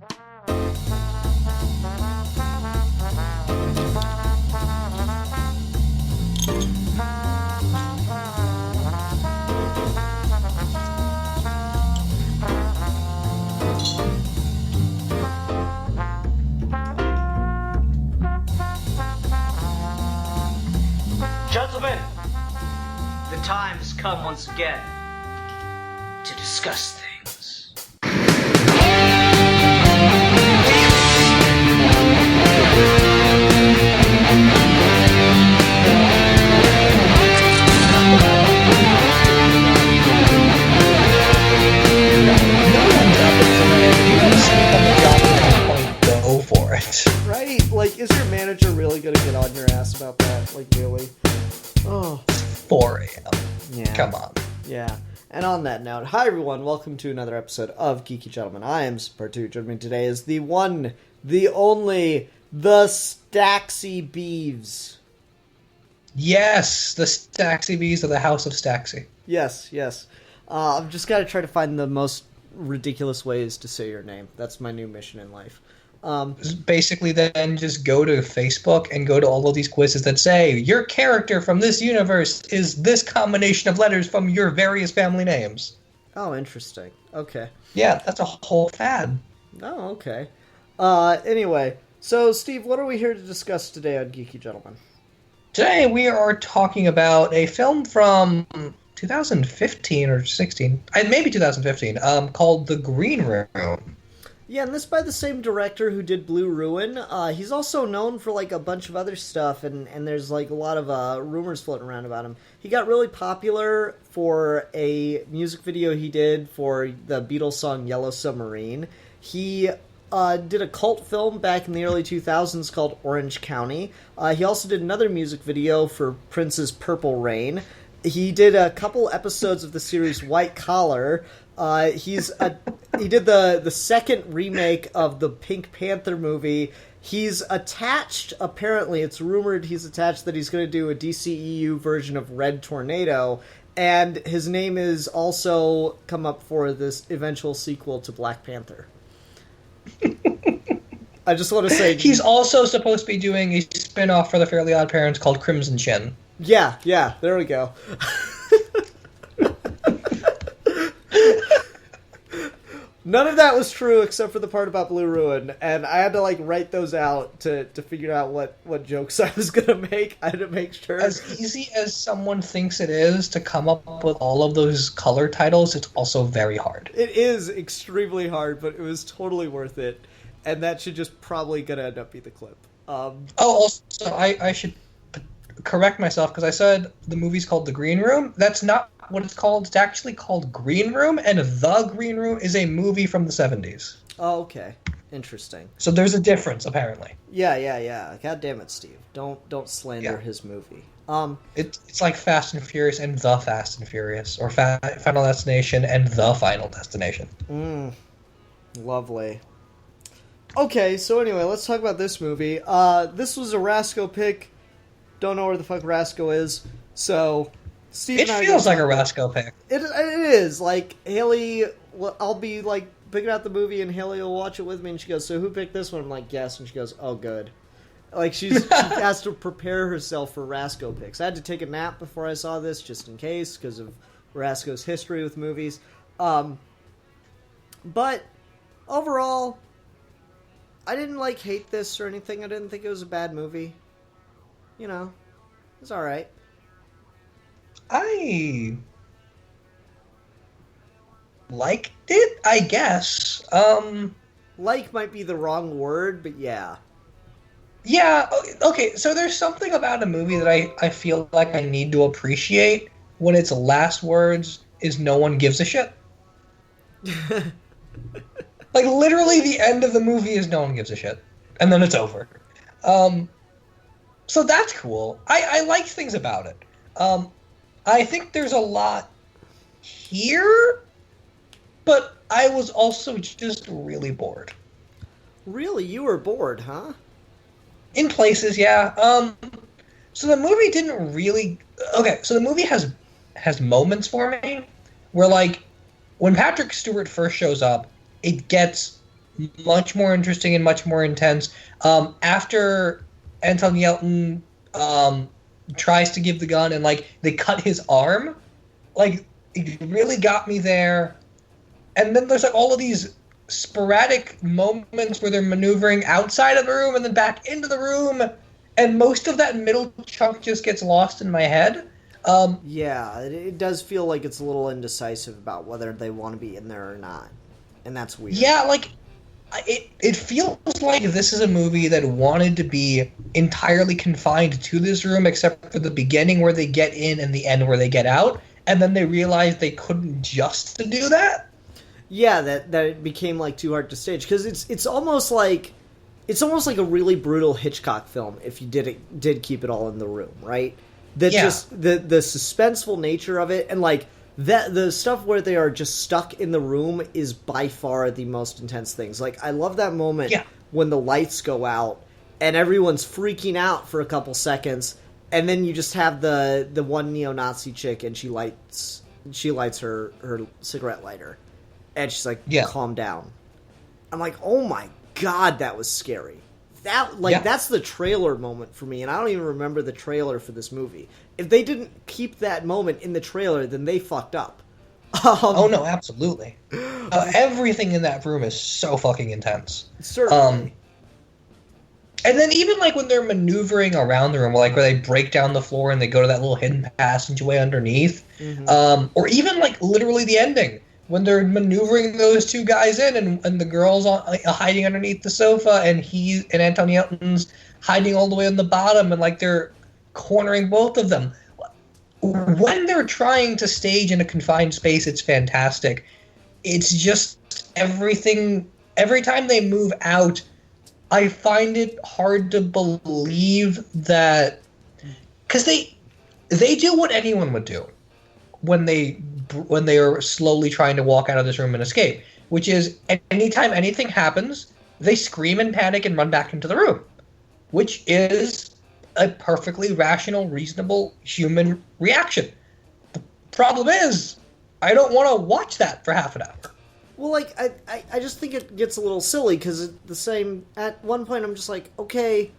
Gentlemen, the time has come once again to discuss things. Go for it. Right? Like, is your manager really gonna get on your ass about that? Like, really? Oh. 4 a.m. Yeah. Come on. Yeah. And on that note, hi everyone, welcome to another episode of Geeky Gentlemen. I am Spartu. Joining me today is the one, the only, the Staxy Beeves. Yes, the Staxy Bees of the House of Staxy. Yes. I've just got to try to find the most ridiculous ways to say your name. That's my new mission in life. Basically, then just go to Facebook and go to all of these quizzes that say your character from this universe is this combination of letters from your various family names. Oh, interesting. Okay. Yeah, that's a whole fad. Oh, okay. Anyway, so Steve, what are we here to discuss today on Geeky Gentlemen? Today we are talking about a film from 2015 or 16, maybe 2015, called The Green Room. Yeah, and this by the same director who did Blue Ruin. He's also known for, like, a bunch of other stuff, and there's, like, a lot of rumors floating around about him. He got really popular for a music video he did for the Beatles song Yellow Submarine. He did a cult film back in the early 2000s called Orange County. He also did another music video for Prince's Purple Rain. He did a couple episodes of the series White Collar. He did the second remake of the Pink Panther movie. He's attached, apparently, it's rumored he's attached that he's going to do a DCEU version of Red Tornado, and his name is also come up for this eventual sequel to Black Panther. I just want to say... He's also supposed to be doing a spin-off for the Fairly Odd Parents called Crimson Chin. Yeah, there we go. None of that was true except for the part about Blue Ruin, and I had to, like, write those out to figure out what jokes I was gonna make. I had to make sure. As easy as someone thinks it is to come up with all of those color titles, it's also very hard. It is extremely hard, but it was totally worth it, and that should just probably gonna end up be the clip. Also, I should correct myself, because I said the movie's called The Green Room. That's not what it's called. It's actually called Green Room, and The Green Room is a movie from the 70s. Oh, okay. Interesting. So there's a difference, apparently. Yeah. God damn it, Steve. Don't slander his movie. It's like Fast and Furious and The Fast and Furious, or Final Destination and The Final Destination. Lovely. Okay, so anyway, let's talk about this movie. This was a Rasco pick. Don't know where the fuck Rasco is, so Steve and I... It feels like a Rasco pick. It is. Like, Haley... I'll be, like, picking out the movie, and Haley will watch it with me, and she goes, so who picked this one? I'm like, yes, and she goes, oh, good. Like, she has to prepare herself for Rasco picks. I had to take a nap before I saw this, just in case, because of Rasco's history with movies. But, overall, I didn't, like, hate this or anything. I didn't think it was a bad movie. You know, it's alright. I liked it, I guess. Like might be the wrong word, but yeah. Yeah, okay, so there's something about a movie that I feel like I need to appreciate when its last words is no one gives a shit. Like, literally the end of the movie is no one gives a shit. And then it's over. So that's cool. I like things about it. I think there's a lot here, but I was also just really bored. Really? You were bored, huh? In places, yeah. So the movie didn't really... Okay, so the movie has moments for me where, like, when Patrick Stewart first shows up, it gets much more interesting and much more intense. After Anton Yelton tries to give the gun and like they cut his arm, like it really got me there. And then there's like all of these sporadic moments where they're maneuvering outside of the room and then back into the room, and most of that middle chunk just gets lost in my head. Yeah, it does feel like it's a little indecisive about whether they want to be in there or not, and that's weird. Yeah, like it feels like this is a movie that wanted to be entirely confined to this room, except for the beginning where they get in and the end where they get out, and then they realized they couldn't just do that. Yeah, that it became like too hard to stage, because it's almost like a really brutal Hitchcock film if you did keep it all in the room, right? That just the suspenseful nature of it, and like that the stuff where they are just stuck in the room is by far the most intense things. Like I love that moment when the lights go out and everyone's freaking out for a couple seconds, and then you just have the one neo-Nazi chick and she lights her cigarette lighter. And she's like, calm down. I'm like, oh my god, that was scary. That's the trailer moment for me, and I don't even remember the trailer for this movie. If they didn't keep that moment in the trailer, then they fucked up. Oh no, absolutely. Everything in that room is so fucking intense. Certainly. And then even like when they're maneuvering around the room, like where they break down the floor and they go to that little hidden passageway underneath, or even like literally the ending, when they're maneuvering those two guys in, and the girl's hiding underneath the sofa, and Anton Yelton's hiding all the way on the bottom, and like they're cornering both of them. When they're trying to stage in a confined space, it's fantastic. It's just everything. Every time they move out, I find it hard to believe that, because they do what anyone would do when they are slowly trying to walk out of this room and escape, which is anytime anything happens, they scream and panic and run back into the room, which is a perfectly rational, reasonable human reaction. The problem is, I don't want to watch that for half an hour. Well, like, I just think it gets a little silly, because at one point I'm just like, okay,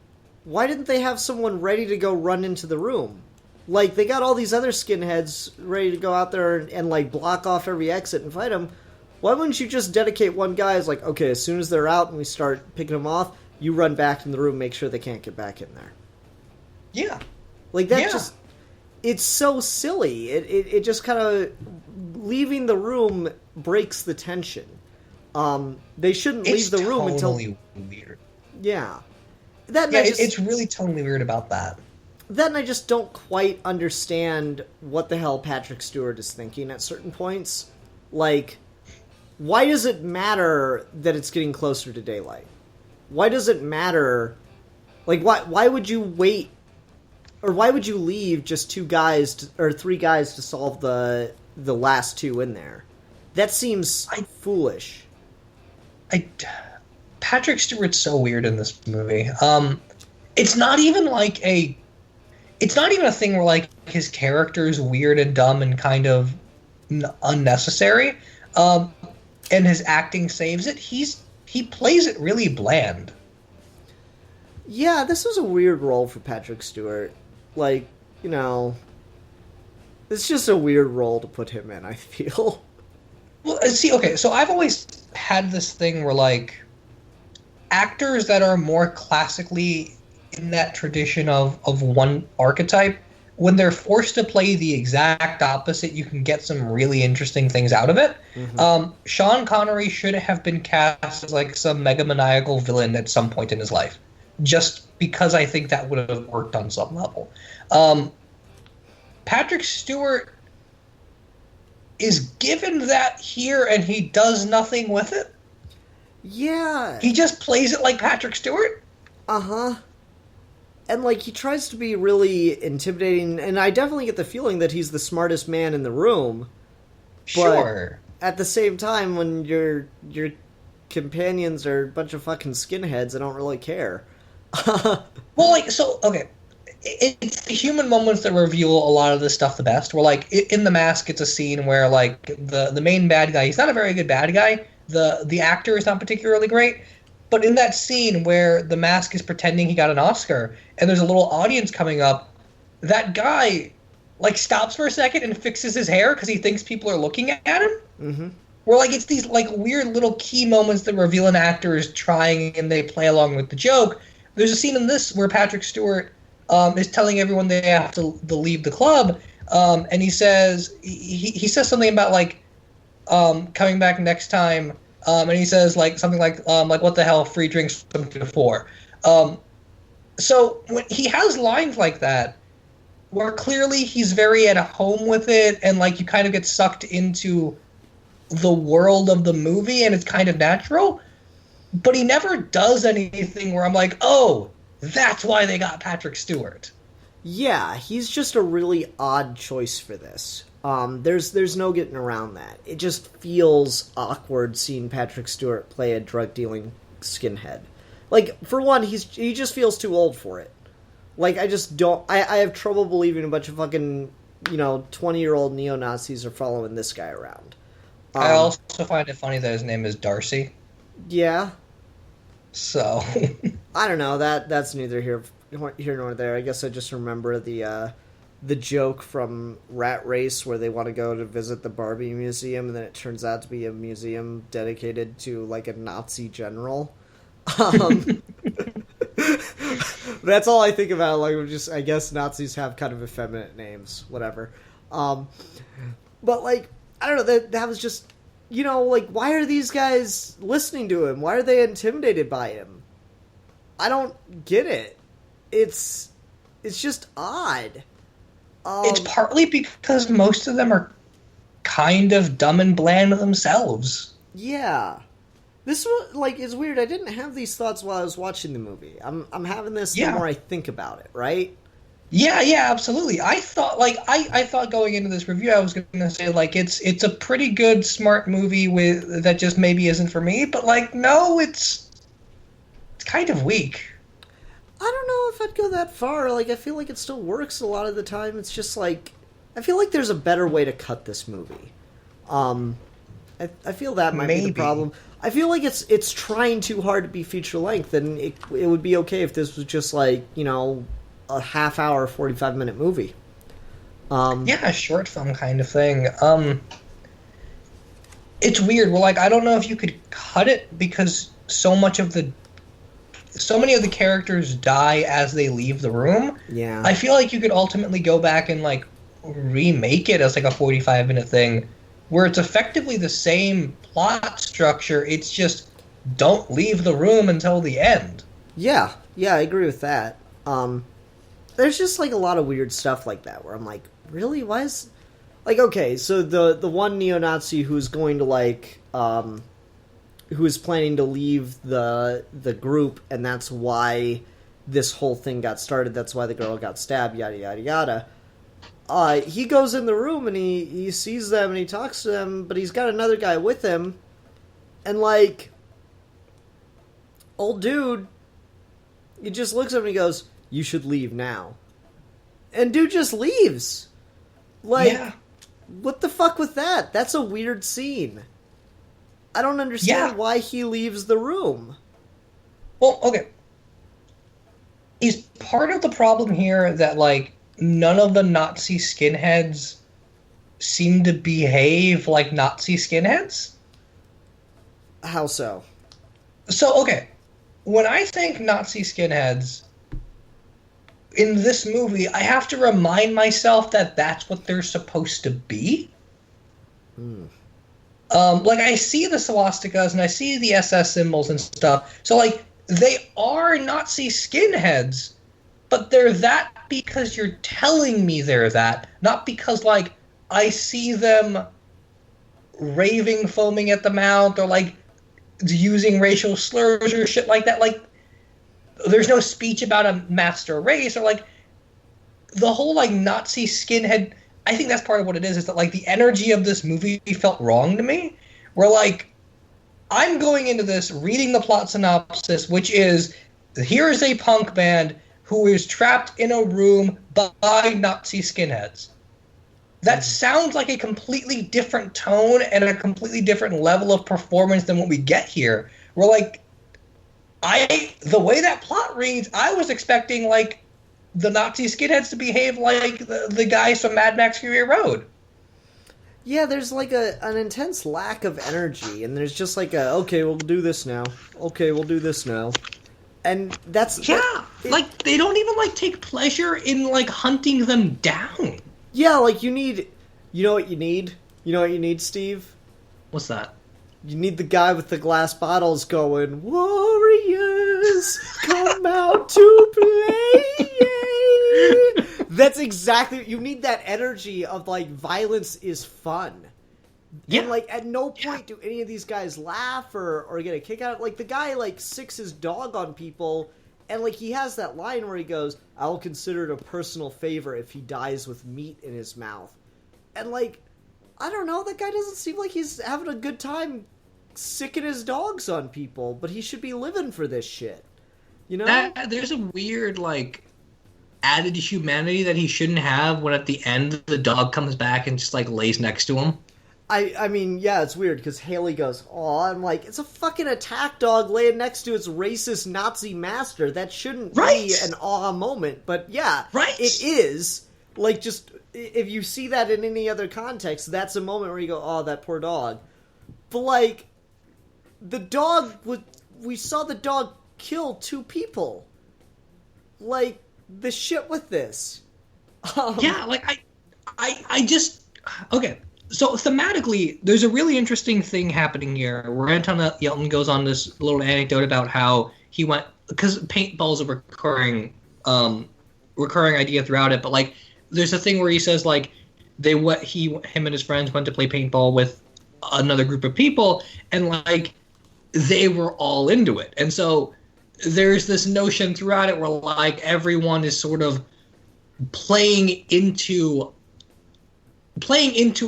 why didn't they have someone ready to go run into the room? Like, they got all these other skinheads ready to go out there and like, block off every exit and fight them. Why wouldn't you just dedicate one guy as like, okay, as soon as they're out and we start picking them off, you run back in the room, make sure they can't get back in there. Yeah. Like, that just... It's so silly. It just kind of... Leaving the room breaks the tension. They shouldn't leave the room until... It's totally weird. Yeah. It's really totally weird about that. Then I just don't quite understand what the hell Patrick Stewart is thinking at certain points. Like, why does it matter that it's getting closer to daylight? Why does it matter... Like, why would you wait... Or why would you leave just three guys to solve the last two in there? That seems foolish. Patrick Stewart's so weird in this movie. It's not even a thing where like his character is weird and dumb and kind of unnecessary, and his acting saves it. He plays it really bland. Yeah, this was a weird role for Patrick Stewart. Like, you know, it's just a weird role to put him in, I feel. Well, see, okay, so I've always had this thing where, like, actors that are more classically in that tradition of one archetype, when they're forced to play the exact opposite, you can get some really interesting things out of it. Mm-hmm. Sean Connery should have been cast as, like, some megamaniacal villain at some point in his life, just because I think that would have worked on some level. Patrick Stewart is given that here, and he does nothing with it. Yeah. He just plays it like Patrick Stewart. Uh-huh. And, like, he tries to be really intimidating, and I definitely get the feeling that he's the smartest man in the room. Sure. But at the same time, when your companions are a bunch of fucking skinheads, I don't really care. Well, like, so, okay. It's the human moments that reveal a lot of this stuff the best. Where, like, in The Mask, it's a scene where, like, the main bad guy, he's not a very good bad guy. the actor is not particularly great. But in that scene where the mask is pretending he got an Oscar and there's a little audience coming up, that guy like stops for a second and fixes his hair because he thinks people are looking at him. Mm-hmm. Where like it's these like weird little key moments that reveal an actor is trying and they play along with the joke. There's a scene in this where Patrick Stewart is telling everyone they have to leave the club, and he says he says something about like coming back next time, and he says like something like what the hell, free drinks from 2 to 4. So when he has lines like that, where clearly he's very at home with it, and like you kind of get sucked into the world of the movie, and it's kind of natural, but he never does anything where I'm like, oh, that's why they got Patrick Stewart. Yeah, he's just a really odd choice for this. There's no getting around that. It just feels awkward seeing Patrick Stewart play a drug-dealing skinhead. Like, for one, he just feels too old for it. Like, I just don't... I have trouble believing a bunch of fucking, 20-year-old neo-Nazis are following this guy around. I also find it funny that his name is Darcy. Yeah. So... I don't know. That's neither here nor there. I guess I just remember the joke from Rat Race where they want to go to visit the Barbie Museum, and then it turns out to be a museum dedicated to, like, a Nazi general. That's all I think about. Like, I guess Nazis have kind of effeminate names. Whatever. But, like, I don't know, that was just, like, why are these guys listening to him? Why are they intimidated by him? I don't get it. It's just odd. It's partly because most of them are kind of dumb and bland themselves. Yeah. This was, like, is weird. I didn't have these thoughts while I was watching the movie. I'm having this the more I think about it, right? Yeah, absolutely. I thought, like, I thought going into this review, I was going to say, like, it's a pretty good, smart movie that just maybe isn't for me, but, like, no, it's kind of weak. I don't know if I'd go that far. Like, I feel like it still works a lot of the time. It's just, like, I feel like there's a better way to cut this movie. I feel that might be the problem. I feel like it's trying too hard to be feature-length, and it would be okay if this was just, like, a half-hour, 45-minute movie. Yeah, a short film kind of thing. It's weird. Well, like, I don't know if you could cut it because so many of the characters die as they leave the room. Yeah. I feel like you could ultimately go back and, like, remake it as, like, a 45-minute thing where it's effectively the same plot structure. It's just don't leave the room until the end. Yeah, I agree with that. There's just, like, a lot of weird stuff like that where I'm like, really? Why is... Like, okay, so the one neo-Nazi who's going to, like, who is planning to leave the group, and that's why this whole thing got started, that's why the girl got stabbed, yada, yada, yada. He goes in the room, and he sees them, and he talks to them, but he's got another guy with him, and, like, old dude, he just looks at him and he goes, you should leave now. And dude just leaves. Like, what the fuck with that? That's a weird scene. I don't understand why he leaves the room. Well, okay. Is part of the problem here that, like, none of the Nazi skinheads seem to behave like Nazi skinheads? How so? So, okay. When I think Nazi skinheads in this movie, I have to remind myself that that's what they're supposed to be. Like, I see the swastikas and I see the SS symbols and stuff. So, like, they are Nazi skinheads, but they're that because you're telling me they're that, not because, like, I see them raving, foaming at the mouth, or, like, using racial slurs or shit like that. Like, there's no speech about a master race, or, like, the whole, like, Nazi skinhead... I think that's part of what it is that, like, the energy of this movie felt wrong to me. Where, like, I'm going into this reading the plot synopsis, which is, here is a punk band who is trapped in a room by Nazi skinheads. that sounds like a completely different tone and a completely different level of performance than what we get here. We're like, the way that plot reads, I was expecting like the Nazi skinheads to behave like the guys from Mad Max Fury Road. Yeah, there's like an intense lack of energy, and there's just like okay, we'll do this now. Okay, we'll do this now. And that's... like, they don't even, like, take pleasure in, like, hunting them down. Yeah, like, you need... You know what you need? You know what you need, Steve? What's that? You need the guy with the glass bottles going, Warriors, come out to play! That's exactly... You need that energy of, like, violence is fun. Yeah. And, like, at no point do any of these guys laugh or get a kick out of it. Like, the guy, like, sicks his dog on people, and, like, he has that line where he goes, I'll consider it a personal favor if he dies with meat in his mouth. And, like, I don't know, that guy doesn't seem like he's having a good time sicking his dogs on people, but he should be living for this shit. You know? There's a weird, like, added humanity that he shouldn't have when at the end the dog comes back and just, like, lays next to him. I mean, yeah, it's weird, because Haley goes, aw, I'm like, it's a fucking attack dog laying next to its racist Nazi master. That shouldn't be an awe moment, but yeah, it is. Like, just, if you see that in any other context, that's a moment where you go, oh, that poor dog. But, like, the dog, we saw the dog kill 2 people. Like, the shit with this. Yeah, like, I just, okay. So thematically, there's a really interesting thing happening here where Anton Yelton goes on this little anecdote about how he went, because paintball's a recurring idea throughout it, but like there's a thing where he says like him and his friends went to play paintball with another group of people and like they were all into it. And so there's this notion throughout it where like everyone is sort of playing into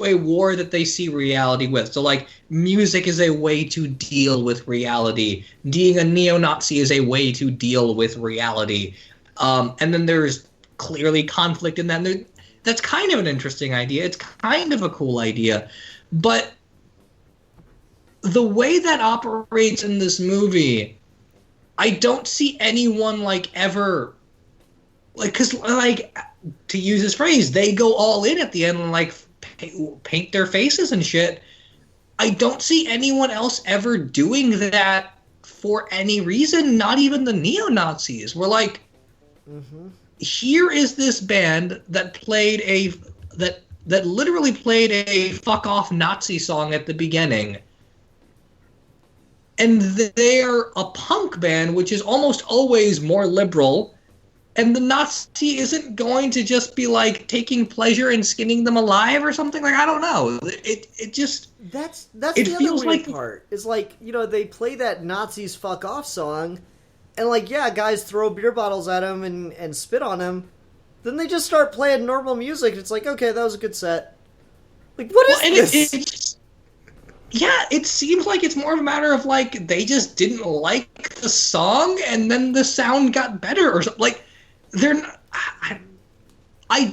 a war that they see reality with. So, like, music is a way to deal with reality. Being a neo-Nazi is a way to deal with reality. And then there's clearly conflict in that. That's kind of an interesting idea. It's kind of a cool idea. But the way that operates in this movie, I don't see anyone, like, ever... Like, because, like... To use his phrase, they go all in at the end and like paint their faces and shit. I don't see anyone else ever doing that for any reason, not even the neo-Nazis. We're like, here is this band that played that literally played a fuck off Nazi song at the beginning. And they're a punk band, which is almost always more liberal. And the Nazi isn't going to just be, like, taking pleasure in skinning them alive or something? Like, I don't know. It just... That's the other weird part. Is, like, you know, they play that Nazis fuck off song, and, like, yeah, guys throw beer bottles at him and spit on him. Then they just start playing normal music, and it's like, okay, that was a good set. Like, what is this? It seems like it's more of a matter of, like, they just didn't like the song, and then the sound got better or something. Like... I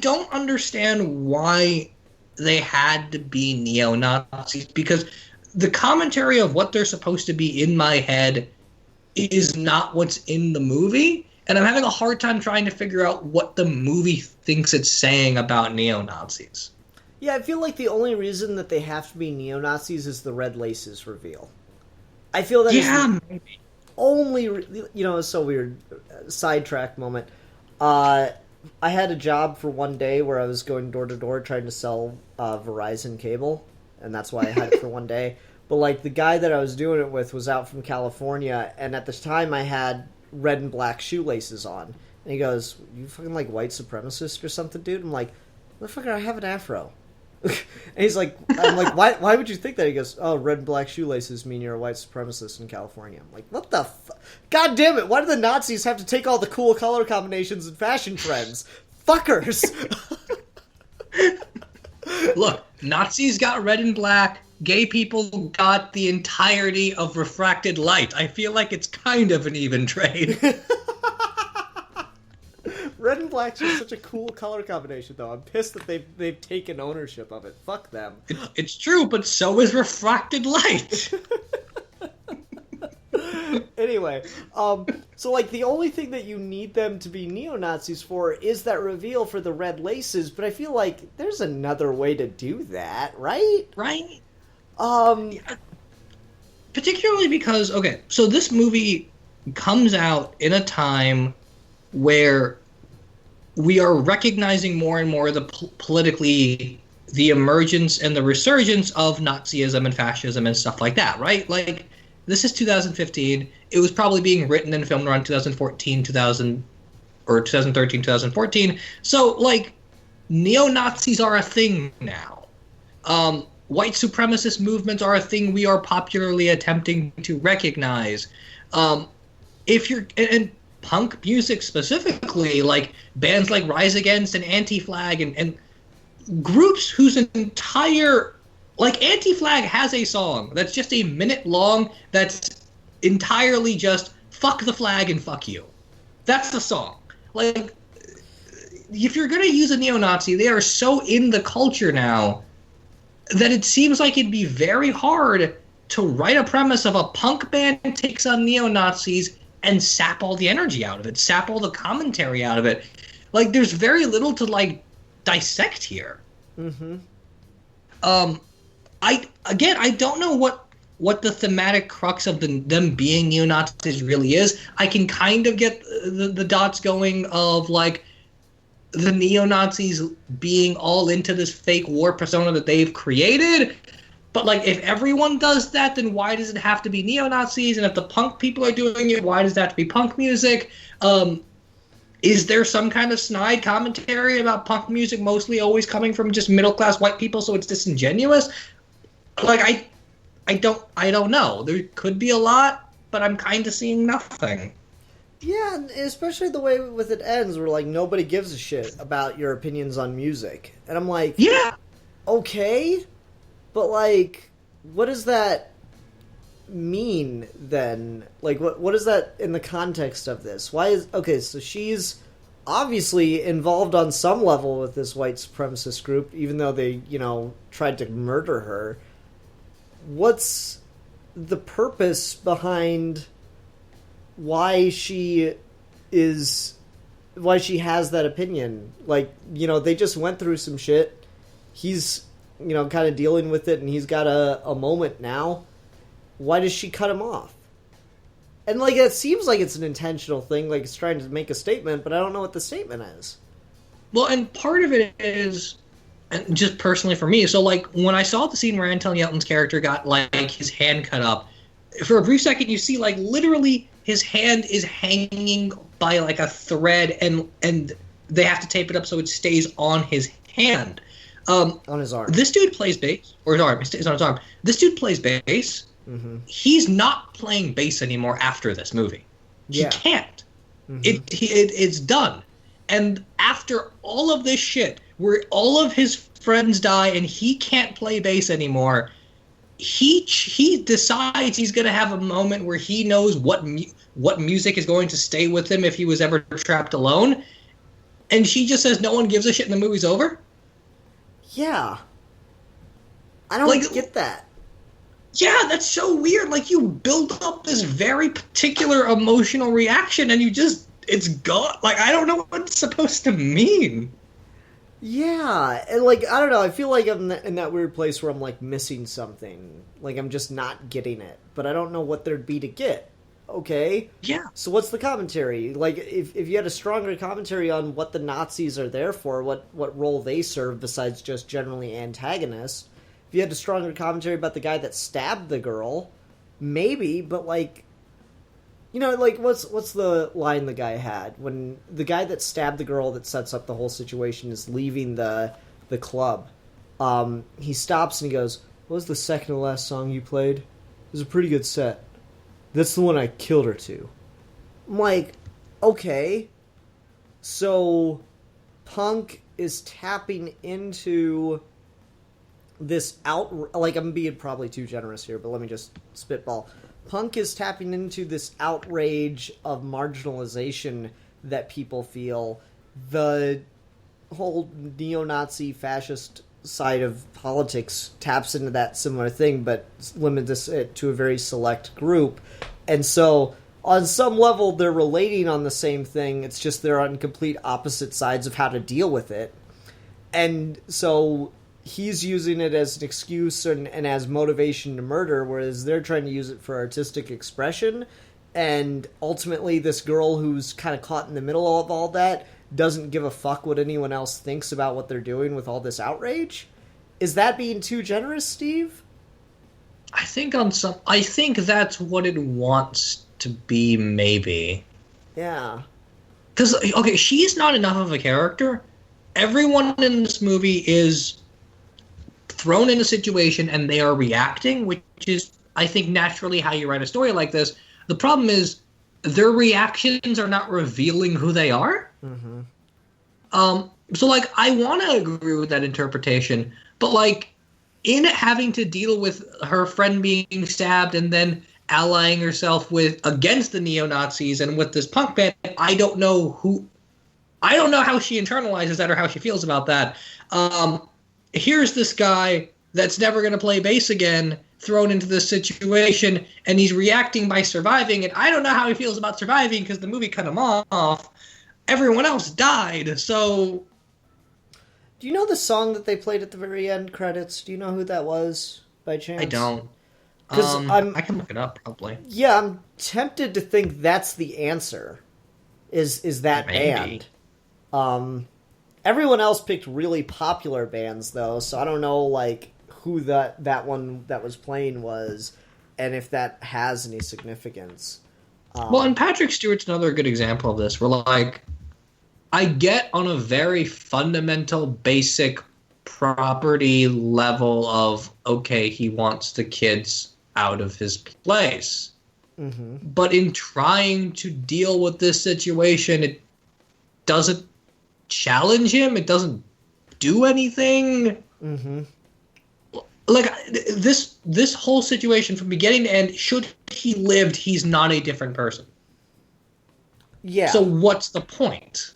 don't understand why they had to be neo-Nazis, because the commentary of what they're supposed to be in my head is not what's in the movie, and I'm having a hard time trying to figure out what the movie thinks it's saying about neo-Nazis. Yeah, I feel like the only reason that they have to be neo-Nazis is the red laces reveal. I feel that is the only... You know, it's so weird. Sidetrack moment. I had a job for one day where I was going door to door trying to sell Verizon cable, and that's why I had it for one day. But, like, the guy that I was doing it with was out from California, and at the time I had red and black shoelaces on. And he goes, you fucking, like, white supremacist or something, dude? I'm like, motherfucker, I have an afro. And he's like, I'm like, why would you think that? He goes, oh, red and black shoelaces mean you're a white supremacist in California. I'm like, what the fuck? God damn it, why do the Nazis have to take all the cool color combinations and fashion trends? Fuckers! Look, Nazis got red and black, gay people got the entirety of refracted light. I feel like it's kind of an even trade. Red and and black's just such a cool color combination, though. I'm pissed that they've taken ownership of it. Fuck them. It's true, but so is refracted light. Anyway, so like the only thing that you need them to be neo-Nazis for is that reveal for the red laces, but I feel like there's another way to do that, right? Right? Yeah. Particularly because, okay, so this movie comes out in a time where we are recognizing more and more politically the emergence and the resurgence of Nazism and fascism and stuff like that, right? Like, this is 2015. It was probably being written and filmed around 2013, 2014. So, like, neo-Nazis are a thing now. White supremacist movements are a thing we are popularly attempting to recognize. If you're... And punk music specifically, like bands like Rise Against and Anti-Flag and groups whose entire... Like, Anti-Flag has a song that's just a minute long that's entirely just fuck the flag and fuck you. That's the song. Like, if you're going to use a neo-Nazi, they are so in the culture now that it seems like it'd be very hard to write a premise of a punk band takes on neo-Nazis and sap all the energy out of it, sap all the commentary out of it. Like, there's very little to, like, dissect here. Mm-hmm. I don't know what the thematic crux of them being neo-Nazis really is. I can kind of get the dots going of, like, the neo-Nazis being all into this fake war persona that they've created. But, like, if everyone does that, then why does it have to be neo-Nazis? And if the punk people are doing it, why does that have to be punk music? Is there some kind of snide commentary about punk music mostly always coming from just middle-class white people, so it's disingenuous? Like, I don't know. There could be a lot, but I'm kind of seeing nothing. Yeah, especially the way with it ends, where, like, nobody gives a shit about your opinions on music. And I'm like, yeah, okay, but, like, what does that mean, then? Like, what is that in the context of this? Why is... Okay, so she's obviously involved on some level with this white supremacist group, even though they, tried to murder her. What's the purpose behind why she has that opinion? Like, they just went through some shit. He's, kind of dealing with it, and he's got a moment now. Why does she cut him off? And, like, it seems like it's an intentional thing, like it's trying to make a statement, but I don't know what the statement is. Well, and part of it is... And just personally for me, so, like, when I saw the scene where Anton Yelton's character got, like, his hand cut up, for a brief second you see, like, literally his hand is hanging by, like, a thread, and they have to tape it up so it stays on his hand. On his arm. This dude plays bass, or his arm, it stays on his arm. This dude plays bass. Mm-hmm. He's not playing bass anymore after this movie. He can't. Mm-hmm. It's done. And after all of this shit, where all of his friends die and he can't play bass anymore, he decides he's going to have a moment where he knows what music is going to stay with him if he was ever trapped alone. And she just says no one gives a shit and the movie's over? Yeah. I don't get that. Yeah, that's so weird. Like, you build up this very particular emotional reaction and it's gone. Like, I don't know what it's supposed to mean. Yeah, and, like, I don't know, I feel like I'm in that weird place where I'm, like, missing something. Like, I'm just not getting it. But I don't know what there'd be to get. Okay. Yeah. So what's the commentary? Like, if you had a stronger commentary on what the Nazis are there for, what role they serve besides just generally antagonists, if you had a stronger commentary about the guy that stabbed the girl, maybe, but, like... like, what's the line the guy had? When the guy that stabbed the girl that sets up the whole situation is leaving the club, he stops and he goes, "What was the second to last song you played? It was a pretty good set. That's the one I killed her to." I'm like, okay. So, punk is tapping into this like, I'm being probably too generous here, but let me just spitball. Punk is tapping into this outrage of marginalization that people feel, the whole neo-Nazi fascist side of politics taps into that similar thing, but limits it to a very select group. And so, on some level, they're relating on the same thing. It's just they're on complete opposite sides of how to deal with it. And so he's using it as an excuse and as motivation to murder, whereas they're trying to use it for artistic expression. And ultimately, this girl who's kind of caught in the middle of all that doesn't give a fuck what anyone else thinks about what they're doing with all this outrage. Is that being too generous, Steve? I think that's what it wants to be, maybe. Yeah. Because, okay, she's not enough of a character. Everyone in this movie is thrown in a situation and they are reacting, which is, I think, naturally how you write a story like this. The problem is their reactions are not revealing who they are. Mm-hmm. So, like, I want to agree with that interpretation, but, like, in having to deal with her friend being stabbed and then allying herself against the neo-Nazis and with this punk band, I don't know how she internalizes that or how she feels about that. Here's this guy that's never going to play bass again, thrown into this situation, and he's reacting by surviving, and I don't know how he feels about surviving because the movie cut him off. Everyone else died, so... Do you know the song that they played at the very end credits? Do you know who that was, by chance? I don't. Because I can look it up, probably. Yeah, I'm tempted to think that's the answer. Is that Maybe. band? Everyone else picked really popular bands, though, so I don't know, like, who that one that was playing was, and if that has any significance. Well, and Patrick Stewart's another good example of this, where, like, I get on a very fundamental, basic property level of, okay, he wants the kids out of his place. Mm-hmm. But in trying to deal with this situation, it doesn't challenge him. It doesn't do anything. Mm-hmm. Like, this whole situation from beginning to end, should he lived, he's not a different person. Yeah. So what's the point?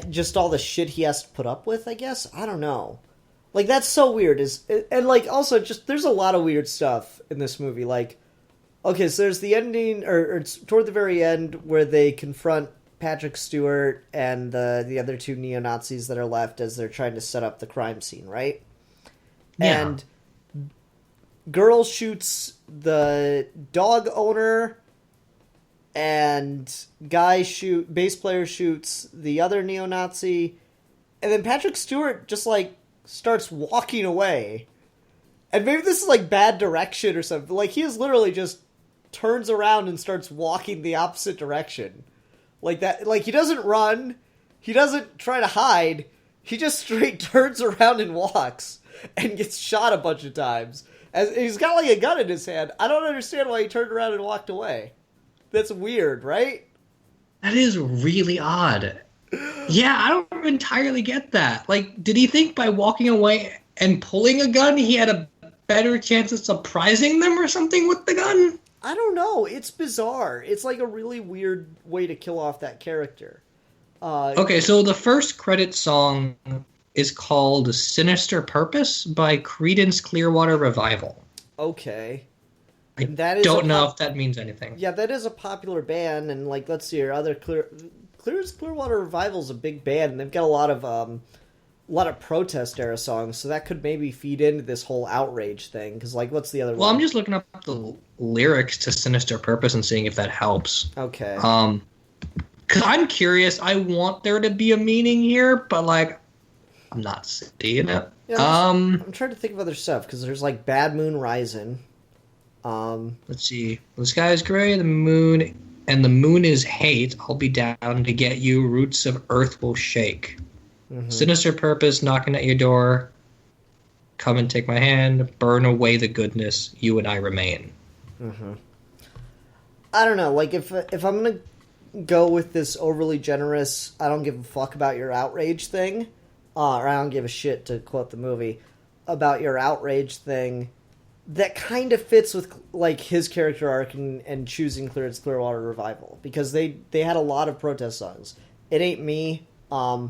Just all the shit he has to put up with, I guess? I don't know. Like, that's so weird. And, like, also, just, there's a lot of weird stuff in this movie. Like, okay, so there's the ending, or it's toward the very end, where they confront Patrick Stewart and the other two neo-Nazis that are left as they're trying to set up the crime scene, right? Yeah. And girl shoots the dog owner, and bass player shoots the other neo-Nazi, and then Patrick Stewart just, like, starts walking away. And maybe this is, like, bad direction or something. Like, he is literally just turns around and starts walking the opposite direction. Like that. Like, he doesn't run. He doesn't try to hide. He just straight turns around and walks and gets shot a bunch of times. As he's got, like, a gun in his hand. I don't understand why he turned around and walked away. That's weird, right? That is really odd. Yeah, I don't entirely get that. Like, did he think by walking away and pulling a gun, he had a better chance of surprising them or something with the gun? I don't know. It's bizarre. It's like a really weird way to kill off that character. Okay, so the first credit song is called Sinister Purpose by Creedence Clearwater Revival. Okay. I That is don't know if that means anything. Yeah, that is a popular band, and, like, let's see here, other Clearwater Revival's a big band, and they've got a lot of protest era songs, so that could maybe feed into this whole outrage thing. Because, like, what's the other one? Well, I'm just looking up the lyrics to Sinister Purpose and seeing if that helps. Okay. Because I'm curious. I want there to be a meaning here, but, like, I'm not seeing it. Yeah, I'm trying to think of other stuff, because there's, like, Bad Moon Rising. Let's see. The sky is gray, the moon is hate. I'll be down to get you. Roots of earth will shake. Mm-hmm. Sinister purpose knocking at your door. Come and take my hand. Burn away the goodness. You and I remain. Mm-hmm. I don't know. Like, if I'm gonna go with this overly generous, I don't give a fuck about your outrage thing, or I don't give a shit, to quote the movie, about your outrage thing, that kind of fits with, like, his character arc and choosing Clearwater Revival, because they had a lot of protest songs, It Ain't Me. Like,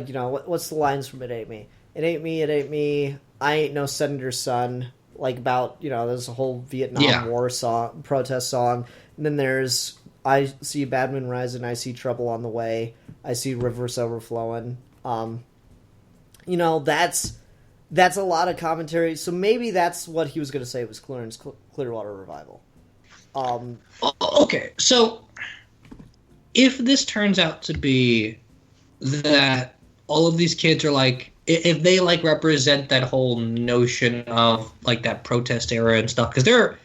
you know, what's the lines from It Ain't Me? It ain't me, it ain't me. I ain't no senator's son. Like, about, you know, there's a whole Vietnam War song, protest song. And then there's I see bad moon rising, I see trouble on the way, I see rivers overflowing. You know, that's a lot of commentary. So maybe that's what he was going to say was Clearwater Revival. Okay, so if this turns out to be that all of these kids are like, if they like represent that whole notion of like that protest era and stuff, because they're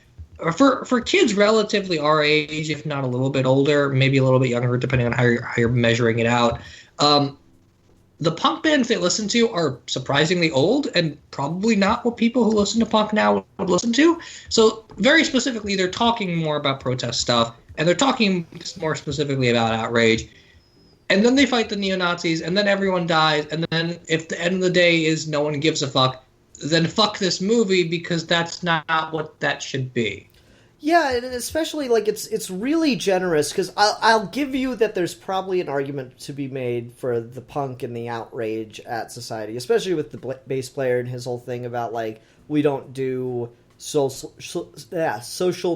for kids relatively our age, if not a little bit older, maybe a little bit younger, depending on how you're measuring it out. The punk bands they listen to are surprisingly old and probably not what people who listen to punk now would listen to. So very specifically, they're talking more about protest stuff, and they're talking more specifically about outrage. And then they fight the neo-Nazis, and then everyone dies, and then if the end of the day is no one gives a fuck, then fuck this movie, because that's not what that should be. Yeah, and especially, like, it's really generous, because I'll give you that there's probably an argument to be made for the punk and the outrage at society, especially with the bass player and his whole thing about, like, we don't do social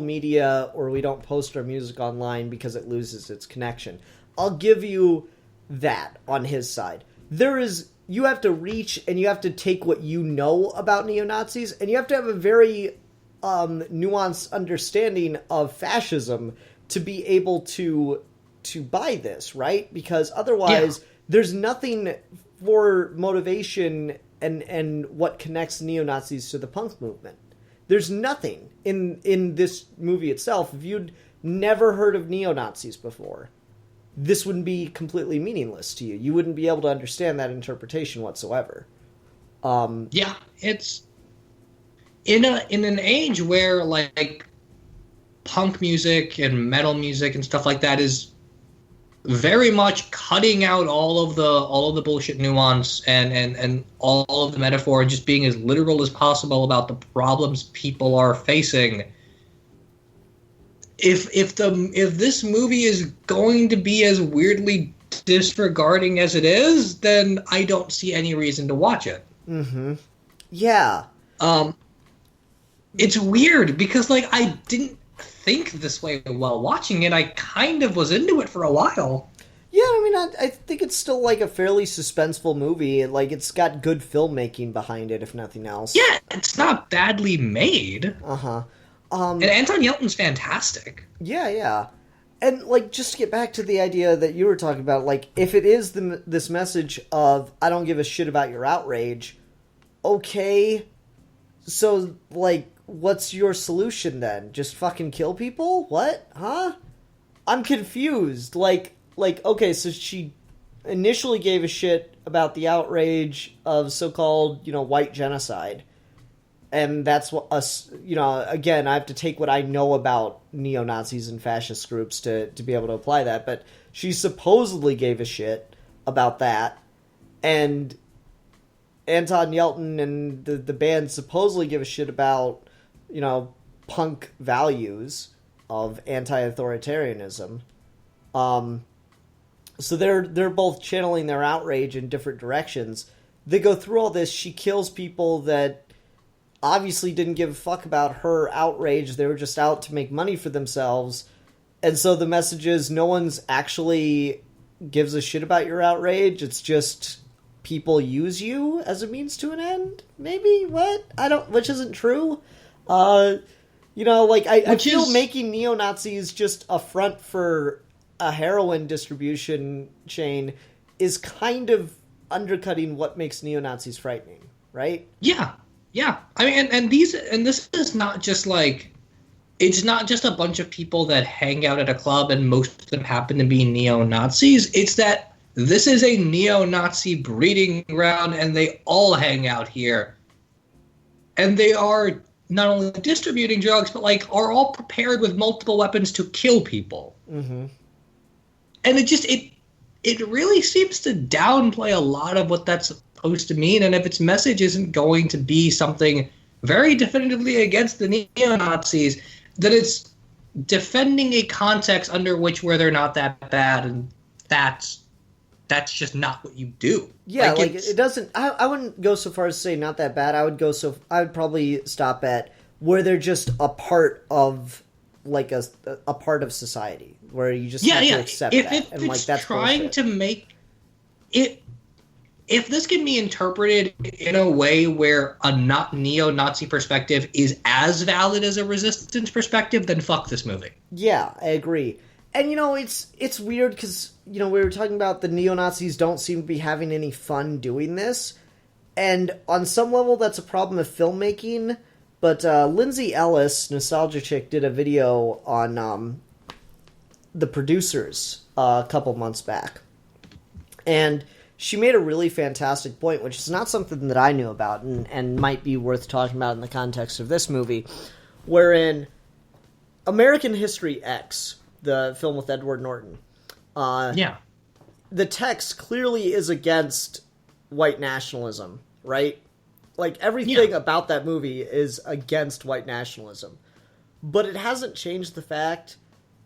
media, or we don't post our music online because it loses its connection. I'll give you that on his side. You have to reach, and you have to take what you know about neo-Nazis, and you have to have a very nuanced understanding of fascism to be able to buy this, right? Because otherwise, there's nothing for motivation and what connects neo-Nazis to the punk movement. There's nothing in this movie itself. If you'd never heard of neo-Nazis before, this wouldn't be completely meaningless to you. You wouldn't be able to understand that interpretation whatsoever. It's in an age where like punk music and metal music and stuff like that is very much cutting out all of the bullshit nuance and all of the metaphor, and just being as literal as possible about the problems people are facing. If this movie is going to be as weirdly disregarding as it is, then I don't see any reason to watch it. Mm-hmm. Yeah. It's weird because like I didn't think this way while watching it. I kind of was into it for a while. Yeah, I mean, I think it's still like a fairly suspenseful movie. Like, it's got good filmmaking behind it, if nothing else. Yeah, it's not badly made. Uh-huh. And Anton Yelton's fantastic. Yeah. And, like, just to get back to the idea that you were talking about, like, if it is this message of, I don't give a shit about your outrage, okay, so, like, what's your solution then? Just fucking kill people? What? Huh? I'm confused. Like, okay, so she initially gave a shit about the outrage of so-called, white genocide. And that's what us, again, I have to take what I know about neo-Nazis and fascist groups to be able to apply that. But she supposedly gave a shit about that. And Anton Yelton and the band supposedly give a shit about, punk values of anti-authoritarianism. So they're both channeling their outrage in different directions. They go through all this. She kills people that obviously didn't give a fuck about her outrage. They were just out to make money for themselves. And so the message is no one's actually gives a shit about your outrage. It's just people use you as a means to an end. Maybe? What? Which isn't true. I feel making neo-Nazis just a front for a heroin distribution chain is kind of undercutting what makes neo-Nazis frightening, right? Yeah. I mean, and this is not just like, it's not just a bunch of people that hang out at a club and most of them happen to be neo-Nazis. It's that this is a neo-Nazi breeding ground and they all hang out here. And they are not only distributing drugs, but like are all prepared with multiple weapons to kill people. Mm-hmm. And it really seems to downplay a lot of what that's supposed to mean. And if its message isn't going to be something very definitively against the neo-Nazis, that it's defending a context under which where they're not that bad. And that's just not what you do. Yeah, like it doesn't. I wouldn't go so far as to say not that bad. I would probably stop at where they're just a part of like a part of society where you just have to accept that. And like that's trying bullshit. to make it. If this can be interpreted in a way where a neo-Nazi perspective is as valid as a resistance perspective, then fuck this movie. Yeah, I agree. And, it's weird because, we were talking about the neo-Nazis don't seem to be having any fun doing this. And on some level, that's a problem of filmmaking. But Lindsay Ellis, Nostalgia Chick, did a video on the producers a couple months back. And she made a really fantastic point, which is not something that I knew about and might be worth talking about in the context of this movie, wherein American History X, the film with Edward Norton, the text clearly is against white nationalism, right? Like, everything about that movie is against white nationalism. But it hasn't changed the fact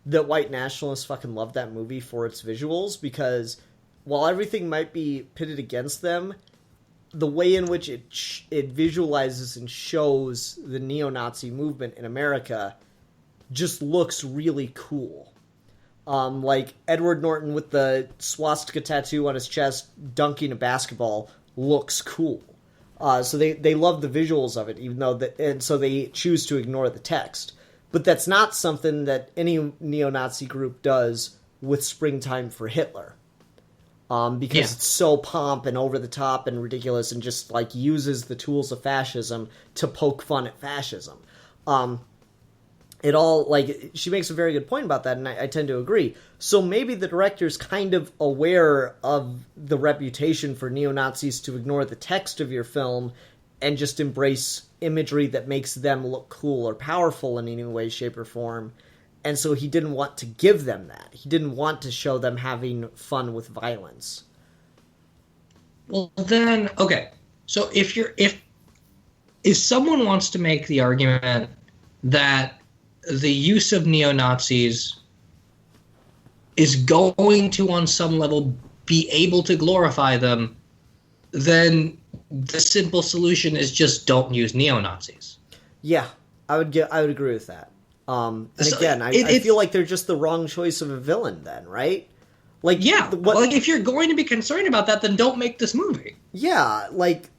that white nationalists fucking love that movie for its visuals, because while everything might be pitted against them, the way in which it visualizes and shows the neo-Nazi movement in America just looks really cool. Like Edward Norton with the swastika tattoo on his chest dunking a basketball looks cool. So they love the visuals of it, even though and so they choose to ignore the text. But that's not something that any neo-Nazi group does with Springtime for Hitler. Because it's so pomp and over the top and ridiculous and just like uses the tools of fascism to poke fun at fascism. It all, like, she makes a very good point about that, and I tend to agree. So maybe the director's kind of aware of the reputation for neo-Nazis to ignore the text of your film and just embrace imagery that makes them look cool or powerful in any way, shape, or form. And so he didn't want to give them that. He didn't want to show them having fun with violence. Well, then, okay. So if someone wants to make the argument that the use of neo-Nazis is going to, on some level, be able to glorify them, then the simple solution is just don't use neo-Nazis. Yeah, I would agree with that. And so again, I feel like they're just the wrong choice of a villain then, right? Like, yeah, like if you're going to be concerned about that, then don't make this movie. Yeah, like,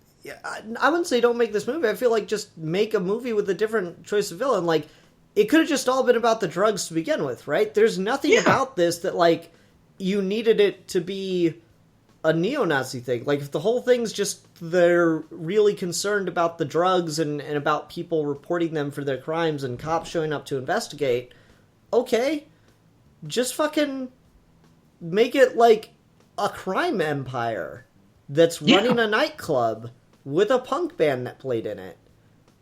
I wouldn't say don't make this movie. I feel like just make a movie with a different choice of villain. Like, it could have just all been about the drugs to begin with, right? There's nothing about this that, like, you needed it to be a neo-Nazi thing. Like, if the whole thing's just they're really concerned about the drugs and about people reporting them for their crimes and cops showing up to investigate, okay, just fucking make it like a crime empire that's running a nightclub with a punk band that played in it.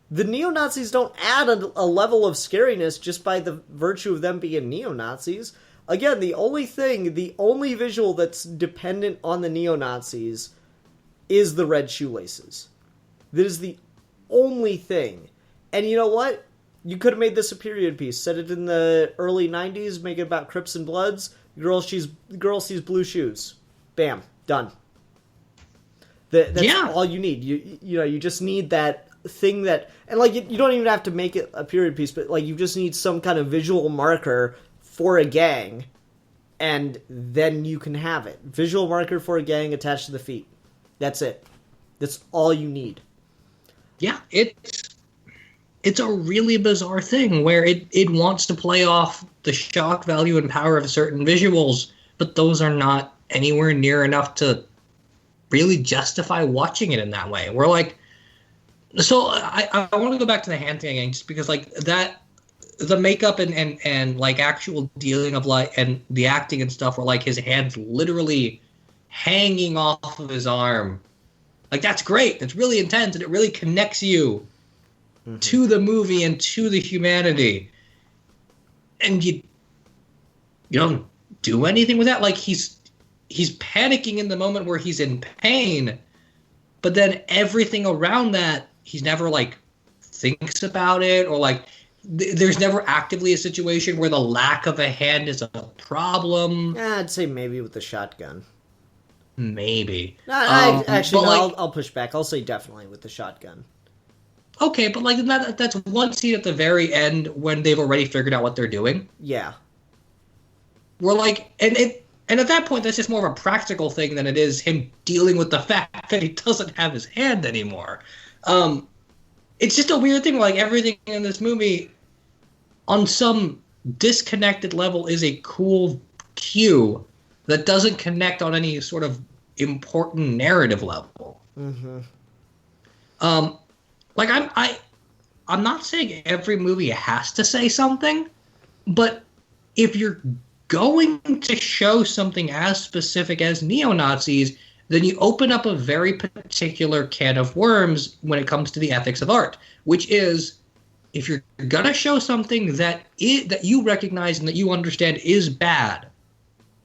The neo-Nazis don't add a level of scariness just by the virtue of them being neo-Nazis. Again, the only visual that's dependent on the neo-Nazis is the red shoelaces. That is the only thing. And you know what? You could have made this a period piece. Set it in the early 90s, make it about Crips and Bloods. Girl sees blue shoes. Bam. Done. That's all you need. You just need that thing that... And, like, you don't even have to make it a period piece, but, like, you just need some kind of visual marker for a gang, and then you can have it. Visual marker for a gang attached to the feet. That's it. That's all you need. Yeah, it's a really bizarre thing where it wants to play off the shock value and power of certain visuals, but those are not anywhere near enough to really justify watching it in that way. We're like... So I want to go back to the hand thing just because, like, that... The makeup and like actual dealing of like and the acting and stuff where like his hands literally hanging off of his arm, like that's great. It's really intense and it really connects you to the movie and to the humanity. And you don't do anything with that. Like he's panicking in the moment where he's in pain, but then everything around that he's never like thinks about it or like there's never actively a situation where the lack of a hand is a problem. I'd say maybe with the shotgun. Maybe. I'll push back. I'll say definitely with the shotgun. Okay, but like that's one scene at the very end when they've already figured out what they're doing. Yeah. We're like, and at that point, that's just more of a practical thing than it is him dealing with the fact that he doesn't have his hand anymore. It's just a weird thing. Like, everything in this movie, on some disconnected level, is a cool cue that doesn't connect on any sort of important narrative level. Mm-hmm. Like, I'm not saying every movie has to say something, but if you're going to show something as specific as neo-Nazis, then you open up a very particular can of worms when it comes to the ethics of art, which is, if you're going to show something that you recognize and that you understand is bad,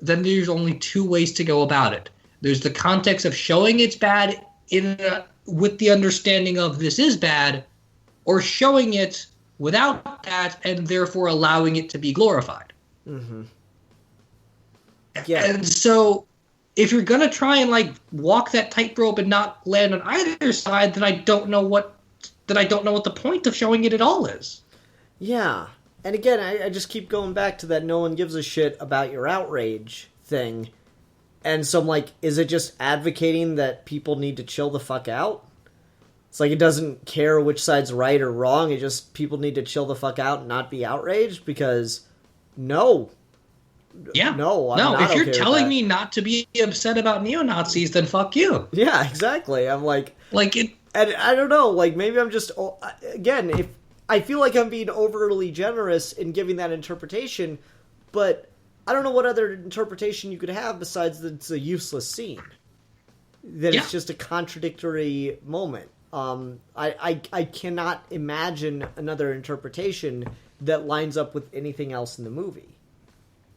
then there's only two ways to go about it. There's the context of showing it's bad with the understanding of this is bad, or showing it without that and therefore allowing it to be glorified. Mm-hmm. Yeah. And so, if you're gonna try and like walk that tightrope and not land on either side, then I don't know what the point of showing it at all is. Yeah. And again, I just keep going back to that no one gives a shit about your outrage thing. And so I'm like, is it just advocating that people need to chill the fuck out? It's like it doesn't care which side's right or wrong. It just, people need to chill the fuck out and not be outraged because no. Yeah. No, I'm not if you're okay telling me not to be upset about neo-Nazis, then fuck you. Yeah, exactly. I'm like it. And I don't know, like, maybe I'm just, again, if I feel like I'm being overly generous in giving that interpretation, but I don't know what other interpretation you could have besides that it's a useless scene. That it's just a contradictory moment. I cannot imagine another interpretation that lines up with anything else in the movie.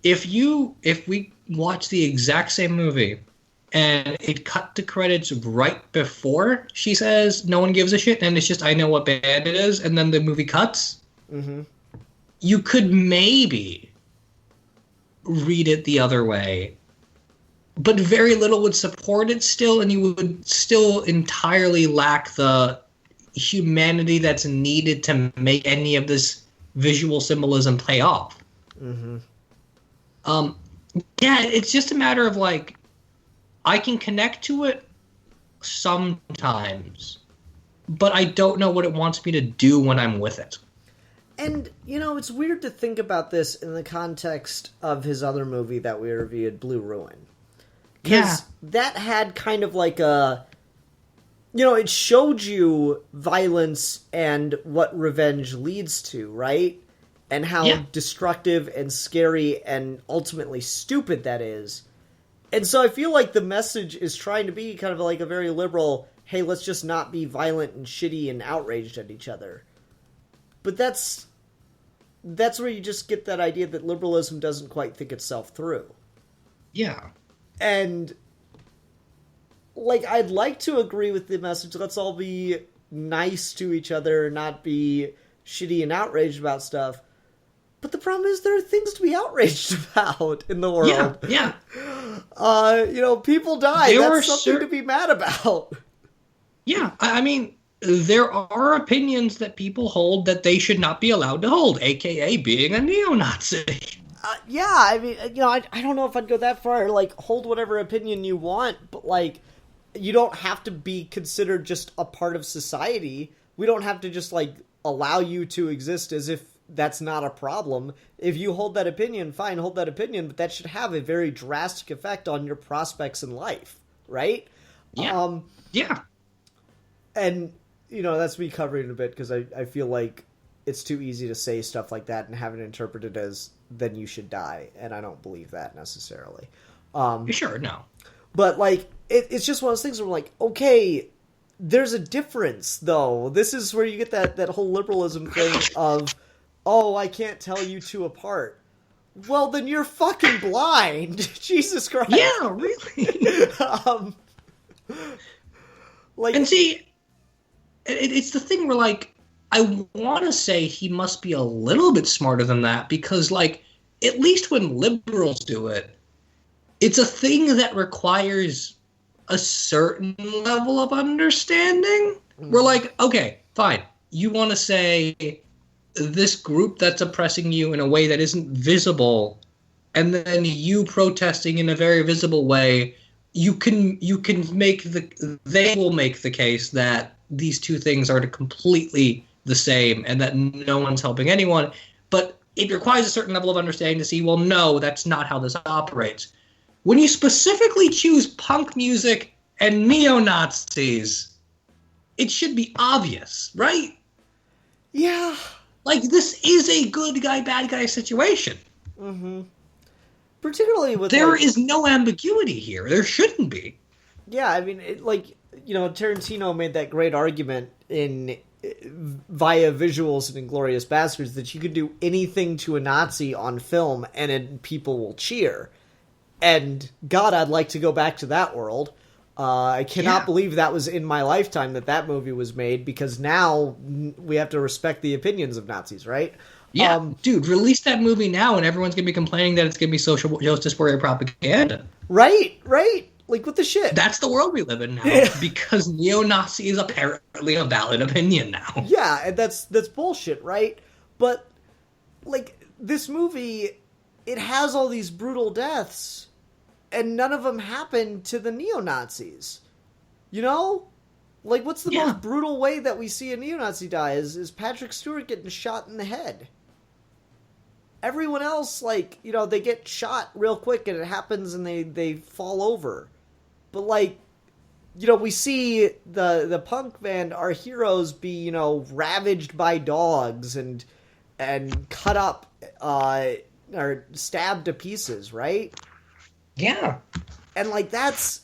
If we watch the exact same movie and it cut to credits right before she says no one gives a shit and it's just I know what band it is and then the movie cuts, mm-hmm. You could maybe read it the other way, but very little would support it still, and you would still entirely lack the humanity that's needed to make any of this visual symbolism pay off. Mm-hmm. Yeah, it's just a matter of like, I can connect to it sometimes, but I don't know what it wants me to do when I'm with it. And, you know, it's weird to think about this in the context of his other movie that we reviewed, Blue Ruin. Because that had kind of like a... You know, it showed you violence and what revenge leads to, right? And how destructive and scary and ultimately stupid that is. And so I feel like the message is trying to be kind of like a very liberal, hey, let's just not be violent and shitty and outraged at each other. But that's where you just get that idea that liberalism doesn't quite think itself through. Yeah. And, like, I'd like to agree with the message, let's all be nice to each other, not be shitty and outraged about stuff. But the problem is there are things to be outraged about in the world. Yeah. You know, people die. That's something to be mad about. Yeah, I mean, there are opinions that people hold that they should not be allowed to hold, a.k.a. being a neo-Nazi. Yeah, I mean, you know, I don't know if I'd go that far. Like, hold whatever opinion you want, but, like, you don't have to be considered just a part of society. We don't have to just, like, allow you to exist as if that's not a problem. If you hold that opinion, fine, hold that opinion, but that should have a very drastic effect on your prospects in life, right? Yeah. Yeah. And, you know, that's me covering it a bit because I feel like it's too easy to say stuff like that and have it interpreted as then you should die, and I don't believe that necessarily. Sure, no. But, like, it's just one of those things where I'm like, okay, there's a difference, though. This is where you get that whole liberalism thing of, oh, I can't tell you two apart. Well, then you're fucking blind. Jesus Christ. Yeah, really. Like, and see, it's the thing where, like, I want to say he must be a little bit smarter than that because, like, at least when liberals do it, it's a thing that requires a certain level of understanding. We're like, okay, fine. You want to say this group that's oppressing you in a way that isn't visible, and then you protesting in a very visible way, you can make they will make the case that these two things are completely the same and that no one's helping anyone. But it requires a certain level of understanding to see, well, no, that's not how this operates. When you specifically choose punk music and neo-Nazis, it should be obvious, right? Yeah. Like, this is a good guy, bad guy situation. Mm-hmm. Particularly with... There is no ambiguity here. There shouldn't be. Yeah, I mean, Tarantino made that great argument via visuals in Inglourious Basterds that you could do anything to a Nazi on film and people will cheer. And, God, I'd like to go back to that world. I cannot believe that was in my lifetime that movie was made, because now we have to respect the opinions of Nazis, right? Yeah, dude, release that movie now and everyone's going to be complaining that it's going to be social justice warrior propaganda. Right. Like, what the shit? That's the world we live in now, because neo-Nazi is apparently a valid opinion now. Yeah, and that's bullshit, right? But, like, this movie, it has all these brutal deaths, and none of them happen to the neo-Nazis. You know? Like, what's the most brutal way that we see a neo-Nazi die is Patrick Stewart getting shot in the head. Everyone else, like, you know, they get shot real quick and it happens and they fall over. But, like, you know, we see the punk band, our heroes, be, you know, ravaged by dogs and cut up or stabbed to pieces, right? Yeah. And, like, that's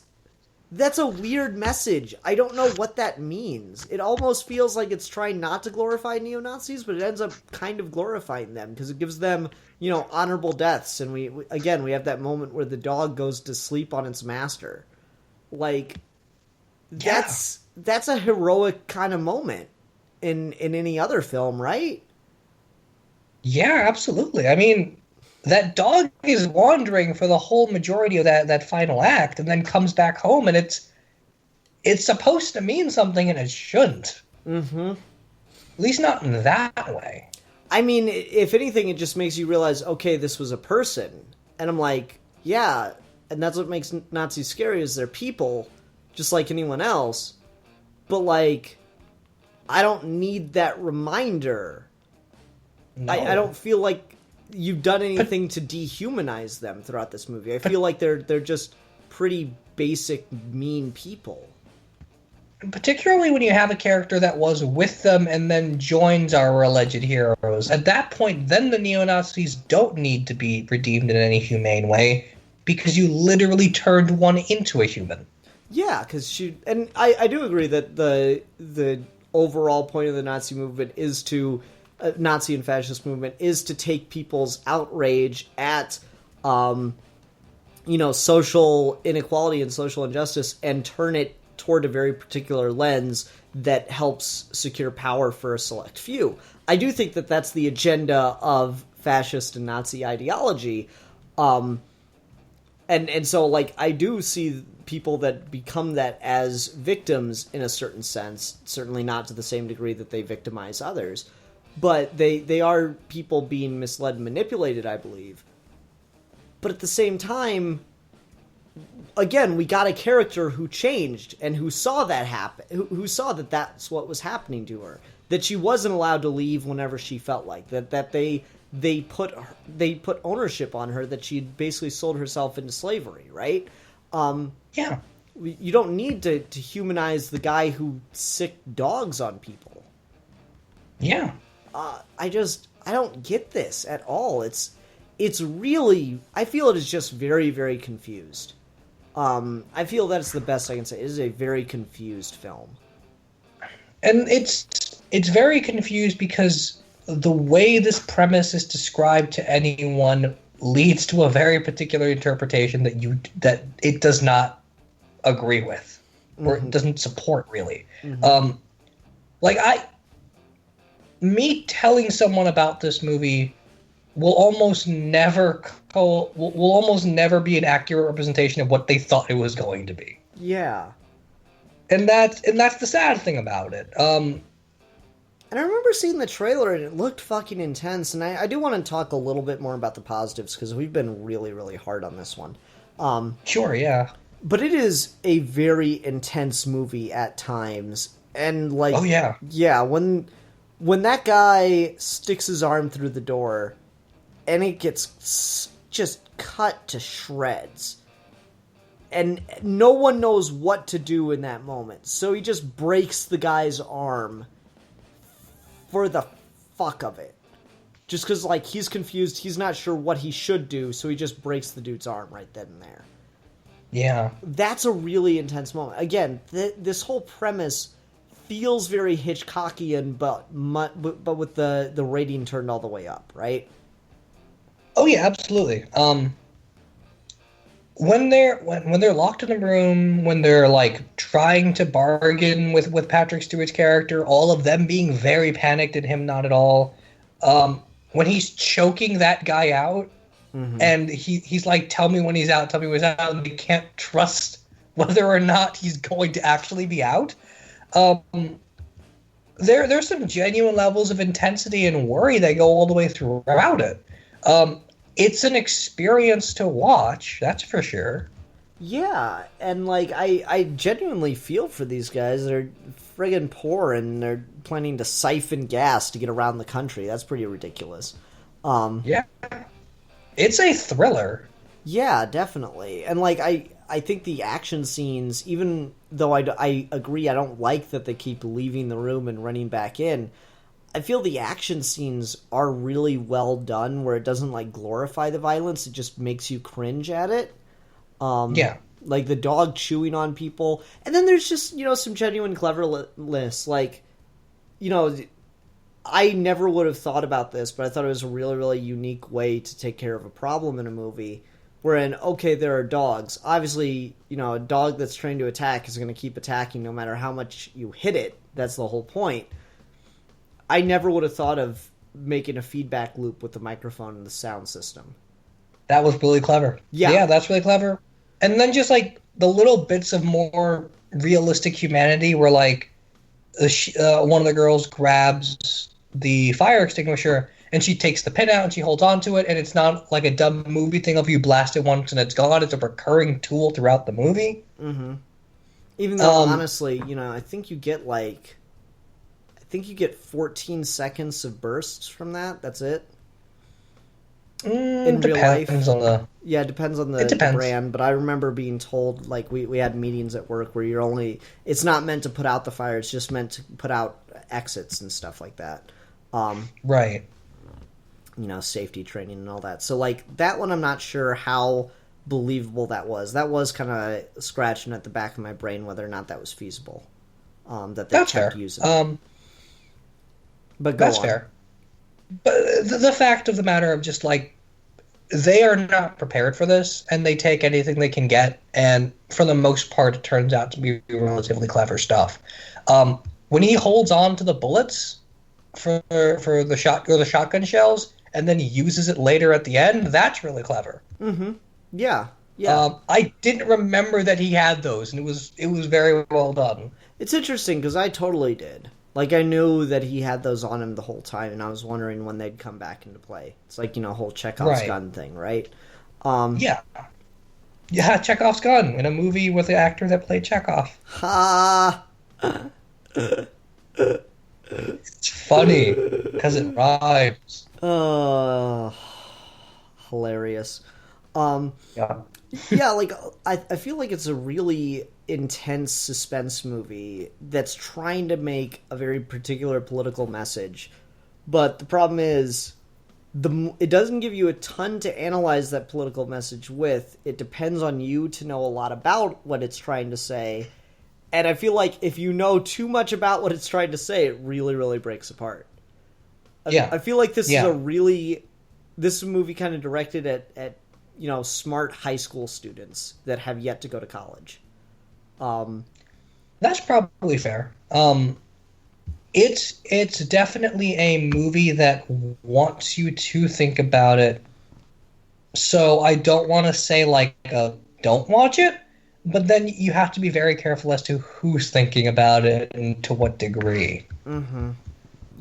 a weird message. I don't know what that means. It almost feels like it's trying not to glorify neo-Nazis, but it ends up kind of glorifying them because it gives them, you know, honorable deaths. And we have that moment where the dog goes to sleep on its master. Like, that's a heroic kind of moment in any other film, right? Yeah, absolutely. I mean, that dog is wandering for the whole majority of that final act and then comes back home, and it's supposed to mean something and it shouldn't. Mm-hmm. At least not in that way. I mean, if anything, it just makes you realize, okay, this was a person. And I'm like, yeah, and that's what makes Nazis scary, is they're people, just like anyone else. But, like, I don't need that reminder. No. I don't feel like you've done anything to dehumanize them throughout this movie. I feel like they're just pretty basic, mean people. Particularly when you have a character that was with them and then joins our alleged heroes. At that point, then the neo-Nazis don't need to be redeemed in any humane way, because you literally turned one into a human. Yeah, because and I do agree that the overall point of the Nazi movement is to Nazi and fascist movement is to take people's outrage at social inequality and social injustice and turn it toward a very particular lens that helps secure power for a select few. I do think that that's the agenda of fascist and Nazi ideology. And so, like, I do see people that become that as victims in a certain sense, certainly not to the same degree that they victimize others, but they are people being misled and manipulated, I believe. But at the same time, again, we got a character who changed and who saw that happen, who saw that that's what was happening to her, that she wasn't allowed to leave whenever she felt like that they put ownership on her, that she basically sold herself into slavery, right? Yeah. You don't need to humanize the guy who sick dogs on people. Yeah. I don't get this at all. It's really, I feel it is just very, very confused. I feel that's the best I can say. It is a very confused film. And it's very confused because the way this premise is described to anyone leads to a very particular interpretation that it does not agree with, or it doesn't support, really. Mm-hmm. me telling someone about this movie will almost never will almost never be an accurate representation of what they thought it was going to be. Yeah. And that's the sad thing about it. And I remember seeing the trailer, and it looked fucking intense. And I do want to talk a little bit more about the positives, because we've been really, really hard on this one. Sure, yeah. But it is a very intense movie at times. And, like... Oh, yeah. Yeah, when that guy sticks his arm through the door, and it gets just cut to shreds. And no one knows what to do in that moment. So he just breaks the guy's arm for the fuck of it. Just because, like, he's confused, he's not sure what he should do, so he just breaks the dude's arm right then and there. Yeah. That's a really intense moment. Again, this whole premise feels very Hitchcockian, but with the rating turned all the way up, right? Oh yeah, absolutely. When they're locked in a room, when they're like trying to bargain with Patrick Stewart's character, all of them being very panicked and him not at all. When he's choking that guy out, and he's like, "Tell me when he's out. Tell me when he's out," and you can't trust whether or not he's going to actually be out. There's some genuine levels of intensity and worry that go all the way throughout it. It's an experience to watch, that's for sure. Yeah, and like I genuinely feel for these guys. They're friggin' poor, and they're planning to siphon gas to get around the country. That's pretty ridiculous. Yeah. It's a thriller. Yeah, definitely. And like I think the action scenes, even though I agree I don't like that they keep leaving the room and running back in, I feel the action scenes are really well done, where it doesn't like glorify the violence, it just makes you cringe at it. Yeah. Like the dog chewing on people. And then there's just, some genuine cleverness. Like, I never would have thought about this, but I thought it was a really, really unique way to take care of a problem in a movie. Wherein, okay, there are dogs. Obviously, a dog that's trained to attack is going to keep attacking no matter how much you hit it. That's the whole point. I never would have thought of making a feedback loop with the microphone and the sound system. That was really clever. Yeah, that's really clever. And then just like the little bits of more realistic humanity where like one of the girls grabs the fire extinguisher and she takes the pin out and she holds on to it, and it's not like a dumb movie thing of you blast it once and it's gone. It's a recurring tool throughout the movie. Mm-hmm. Even though, honestly, I think you get 14 seconds of bursts from that. That's it. In real life. Yeah, it depends on the brand, but I remember being told, like, we had meetings at work where it's not meant to put out the fire, it's just meant to put out exits and stuff like that. Right. Safety training and all that. So, like, that one I'm not sure how believable that was. That was kind of scratching at the back of my brain whether or not that was feasible. That they kept using. But that's fair. But the fact of the matter of just like they are not prepared for this, and they take anything they can get, and for the most part, it turns out to be relatively clever stuff. When he holds on to the bullets for the shotgun shells, and then he uses it later at the end, that's really clever. Mm-hmm. Yeah. Yeah. I didn't remember that he had those, and it was very well done. It's interesting because I totally did. Like, I knew that he had those on him the whole time, and I was wondering when they'd come back into play. It's like, whole Chekhov's gun thing, right? Yeah. Yeah, Chekhov's gun in a movie with the actor that played Chekhov. Ha! It's funny, because it rhymes. Hilarious. Yeah. Yeah, like, I feel like it's a really intense suspense movie that's trying to make a very particular political message. But the problem is, it doesn't give you a ton to analyze that political message with. It depends on you to know a lot about what it's trying to say. And I feel like if you know too much about what it's trying to say, it really, really breaks apart. Yeah. I feel like this is a movie kind of directed at smart high school students that have yet to go to college. That's probably fair. It's definitely a movie that wants you to think about it. So I don't want to say like don't watch it, but then you have to be very careful as to who's thinking about it and to what degree. Mm-hmm.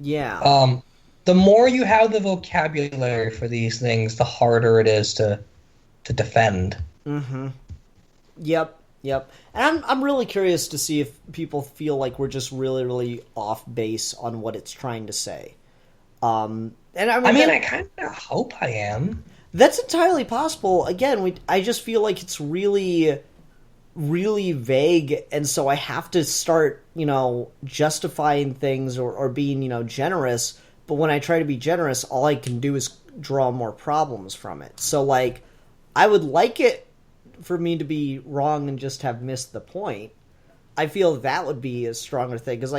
Yeah. The more you have the vocabulary for these things, the harder it is to defend. Mm-hmm. Yep. Yep. And I'm really curious to see if people feel like we're just really, really off base on what it's trying to say. And I kind of hope I am. That's entirely possible. Again, I just feel like it's really, really vague, and so I have to start, justifying things or being, generous. But when I try to be generous, all I can do is draw more problems from it. So, like, I would like it for me to be wrong and just have missed the point. I feel that would be a stronger thing. Because,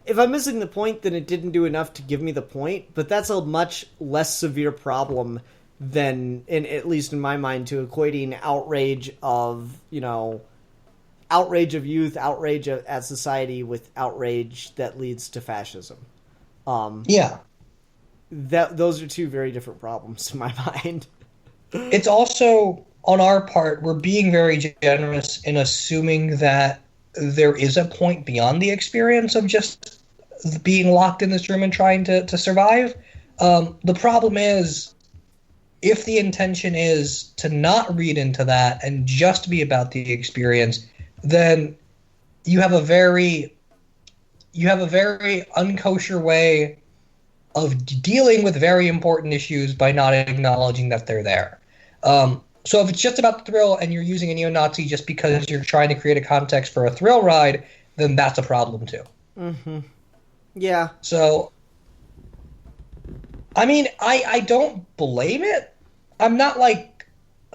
if I'm missing the point, then it didn't do enough to give me the point. But that's a much less severe problem than, at least in my mind, to equating outrage of youth, outrage at society with outrage that leads to fascism. Yeah. Those are two very different problems in my mind. It's also, on our part, we're being very generous in assuming that there is a point beyond the experience of just being locked in this room and trying to survive. The problem is, if the intention is to not read into that and just be about the experience, then you have a very unkosher way of dealing with very important issues by not acknowledging that they're there. So if it's just about the thrill and you're using a neo-Nazi just because you're trying to create a context for a thrill ride, then that's a problem too. Mm-hmm. Yeah. So, I don't blame it. I'm not,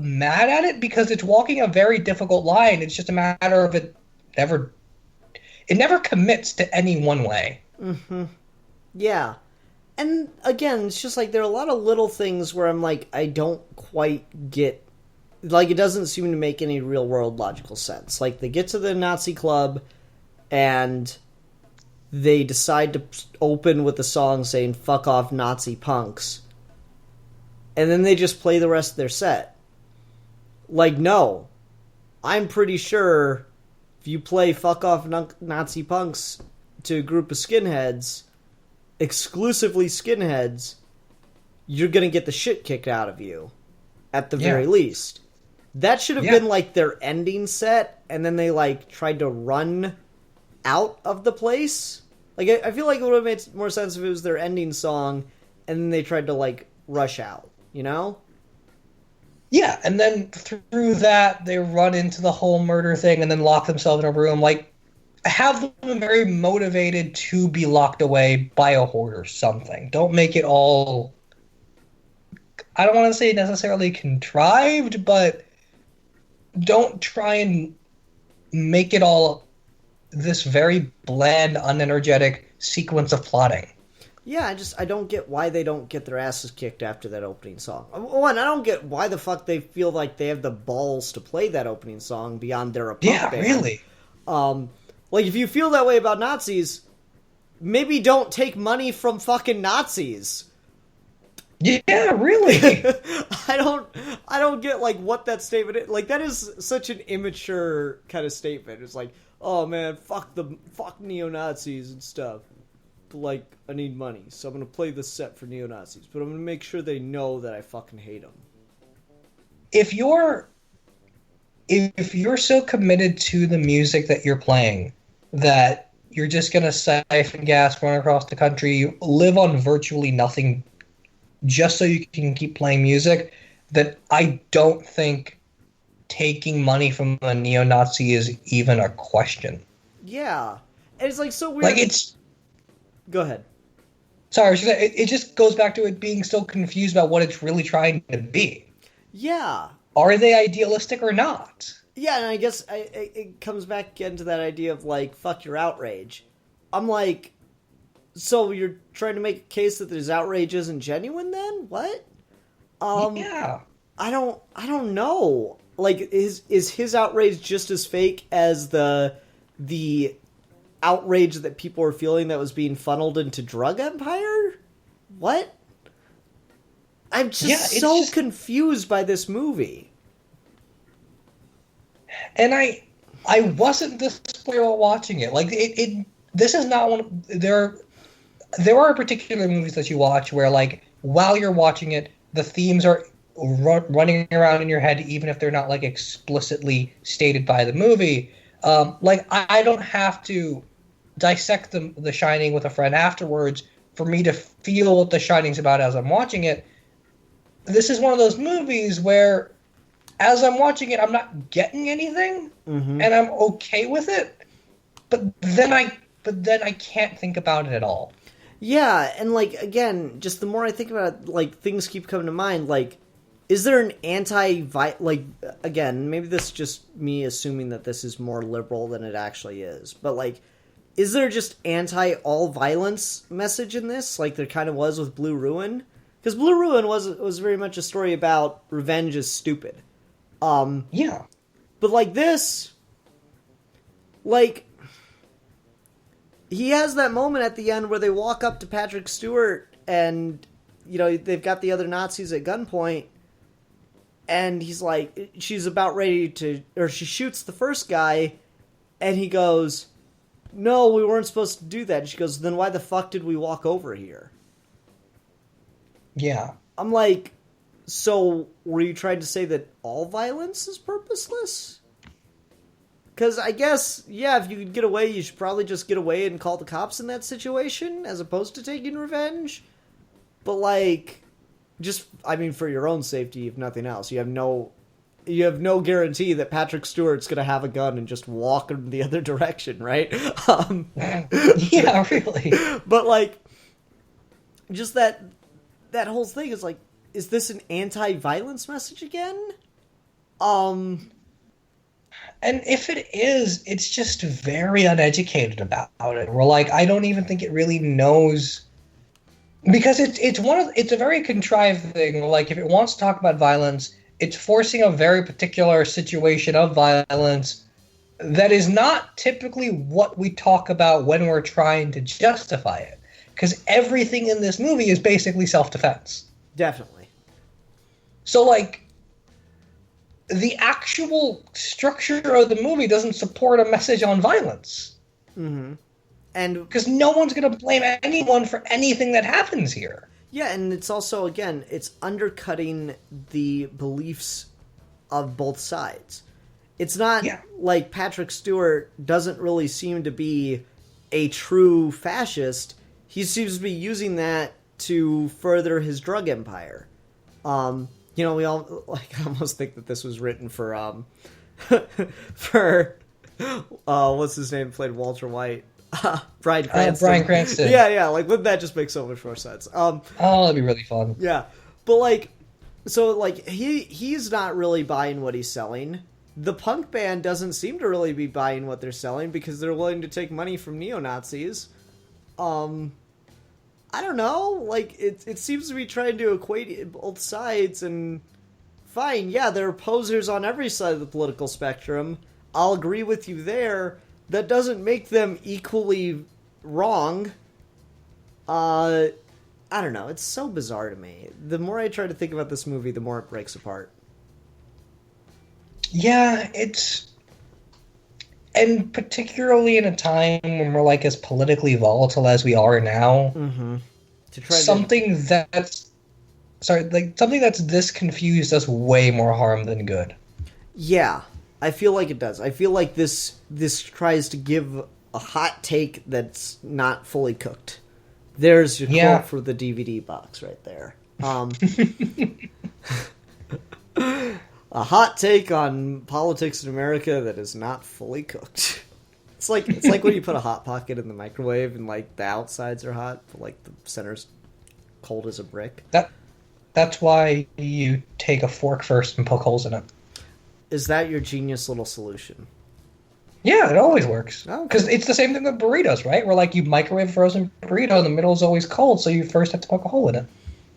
mad at it because it's walking a very difficult line. It's just a matter of it never commits to any one way. Mm-hmm. Yeah. And, again, it's just, there are a lot of little things where I'm I don't quite get... it doesn't seem to make any real-world logical sense. They get to the Nazi club, and they decide to open with a song saying, "Fuck off, Nazi punks." And then they just play the rest of their set. No. I'm pretty sure if you play "Fuck off, Nazi punks" to a group of skinheads, exclusively skinheads, you're gonna get the shit kicked out of you. At the very least. That should have been, their ending set, and then they, tried to run out of the place. I feel like it would have made more sense if it was their ending song, and then they tried to, rush out, Yeah, and then through that, they run into the whole murder thing and then lock themselves in a room. Have them very motivated to be locked away by a horde or something. Don't make it all... I don't want to say necessarily contrived, but don't try and make it all this very bland, unenergetic sequence of plotting. Yeah, I don't get why they don't get their asses kicked after that opening song. One, I don't get why the fuck they feel like they have the balls to play that opening song beyond their opponent band. Really. If you feel that way about Nazis, maybe don't take money from fucking Nazis. Yeah, really. I don't get what that statement is. That is such an immature kind of statement. It's oh man, fuck neo-Nazis and stuff. But I need money, so I'm gonna play this set for neo-Nazis, but I'm gonna make sure they know that I fucking hate them. If you're so committed to the music that you're playing that you're just gonna siphon gas, run across the country, live on virtually nothing just so you can keep playing music, that I don't think taking money from a neo-Nazi is even a question. Yeah. And it's so weird. Go ahead. Sorry, it just goes back to it being so confused about what it's really trying to be. Yeah. Are they idealistic or not? Yeah, and I guess it comes back again to that idea of, fuck your outrage. I'm so you're trying to make a case that this outrage isn't genuine then? What? Yeah. I don't know. Is his outrage just as fake as the outrage that people were feeling that was being funneled into Drug Empire? What? I'm just confused by this movie. And I wasn't disappointed while watching it. Like this is not one. There are particular movies that you watch where, like, while you're watching it, the themes are running around in your head, even if they're not like explicitly stated by the movie. Like I don't have to dissect The Shining with a friend afterwards for me to feel what The Shining's about as I'm watching it. This is one of those movies where, as I'm watching it, I'm not getting anything, and I'm okay with it. But then I can't think about it at all. Yeah, and, like, again, just the more I think about it, like, things keep coming to mind. Like, is there an like, again, maybe this is just me assuming that this is more liberal than it actually is. But, like, is there just anti-all-violence message in this, like there kind of was with Blue Ruin? Because Blue Ruin was very much a story about revenge is stupid. Yeah. But, like, this, like, he has that moment at the end where they walk up to Patrick Stewart and, you know, they've got the other Nazis at gunpoint, and he's like, she's about ready to, or she shoots the first guy, and he goes, no, we weren't supposed to do that. And she goes, then why the fuck did we walk over here? Yeah. I'm like, so were you trying to say that all violence is purposeless? Because I guess, yeah, if you could get away, you should probably just get away and call the cops in that situation, as opposed to taking revenge. But, like, just, I mean, for your own safety, if nothing else, you have no guarantee that Patrick Stewart's going to have a gun and just walk in the other direction, right? Yeah, really. But, like, just that whole thing is like, is this an anti-violence message again? And if it is, it's just very uneducated about it. We're like, I don't even think it really knows, because it's a very contrived thing. Like, if it wants to talk about violence, it's forcing a very particular situation of violence that is not typically what we talk about when we're trying to justify it. Because everything in this movie is basically self-defense. Definitely. So, like, the actual structure of the movie doesn't support a message on violence. Mm-hmm. And because no one's going to blame anyone for anything that happens here. Yeah, and it's also, again, it's undercutting the beliefs of both sides. It's not like Patrick Stewart doesn't really seem to be a true fascist. He seems to be using that to further his drug empire. You know, we all, like, I almost think that this was written for what's his name, played Walter White? Bryan Cranston. Bryan Cranston. Yeah, like, wouldn't that just make so much more sense? Oh, that'd be really fun. Yeah, but, like, so, like, he's not really buying what he's selling. The punk band doesn't seem to really be buying what they're selling because they're willing to take money from neo-Nazis. I don't know, like, it seems to be trying to equate both sides, and fine, yeah, there are posers on every side of the political spectrum. I'll agree with you there. That doesn't make them equally wrong. I don't know, it's so bizarre to me. The more I try to think about this movie, the more it breaks apart. Yeah, and particularly in a time when we're, like, as politically volatile as we are now, something that's this confused does way more harm than good. Yeah, I feel like it does. I feel like this tries to give a hot take that's not fully cooked. There's your quote for the DVD box right there. A hot take on politics in America that is not fully cooked. It's like when you put a Hot Pocket in the microwave and, like, the outsides are hot, but, like, the center's cold as a brick. That's why you take a fork first and poke holes in it. Is that your genius little solution? Yeah, it always works. Because Okay. it's the same thing with burritos, right? Where, like, you microwave a frozen burrito and the middle is always cold, so you first have to poke a hole in it.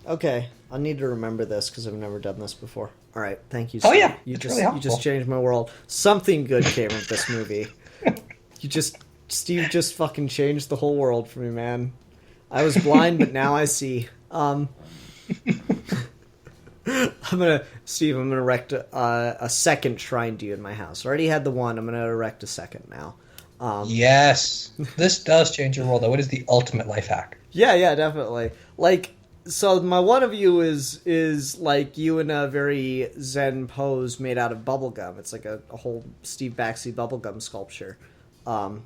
Okay, I need to remember this because I've never done this before. All right, thank you. Oh, yeah, you it's just really helpful. you just changed my world. Something good came of this movie. You just Steve just fucking changed the whole world for me, man. I was blind, but now I see. Steve, I'm gonna erect a second shrine to you in my house. I already had the one. I'm gonna erect a second now. Yes, this does change your world, though. It is the ultimate life hack. Yeah, definitely. Like, so my one of you is like you in a very zen pose made out of bubblegum. It's like a whole Steve Baxley bubblegum sculpture.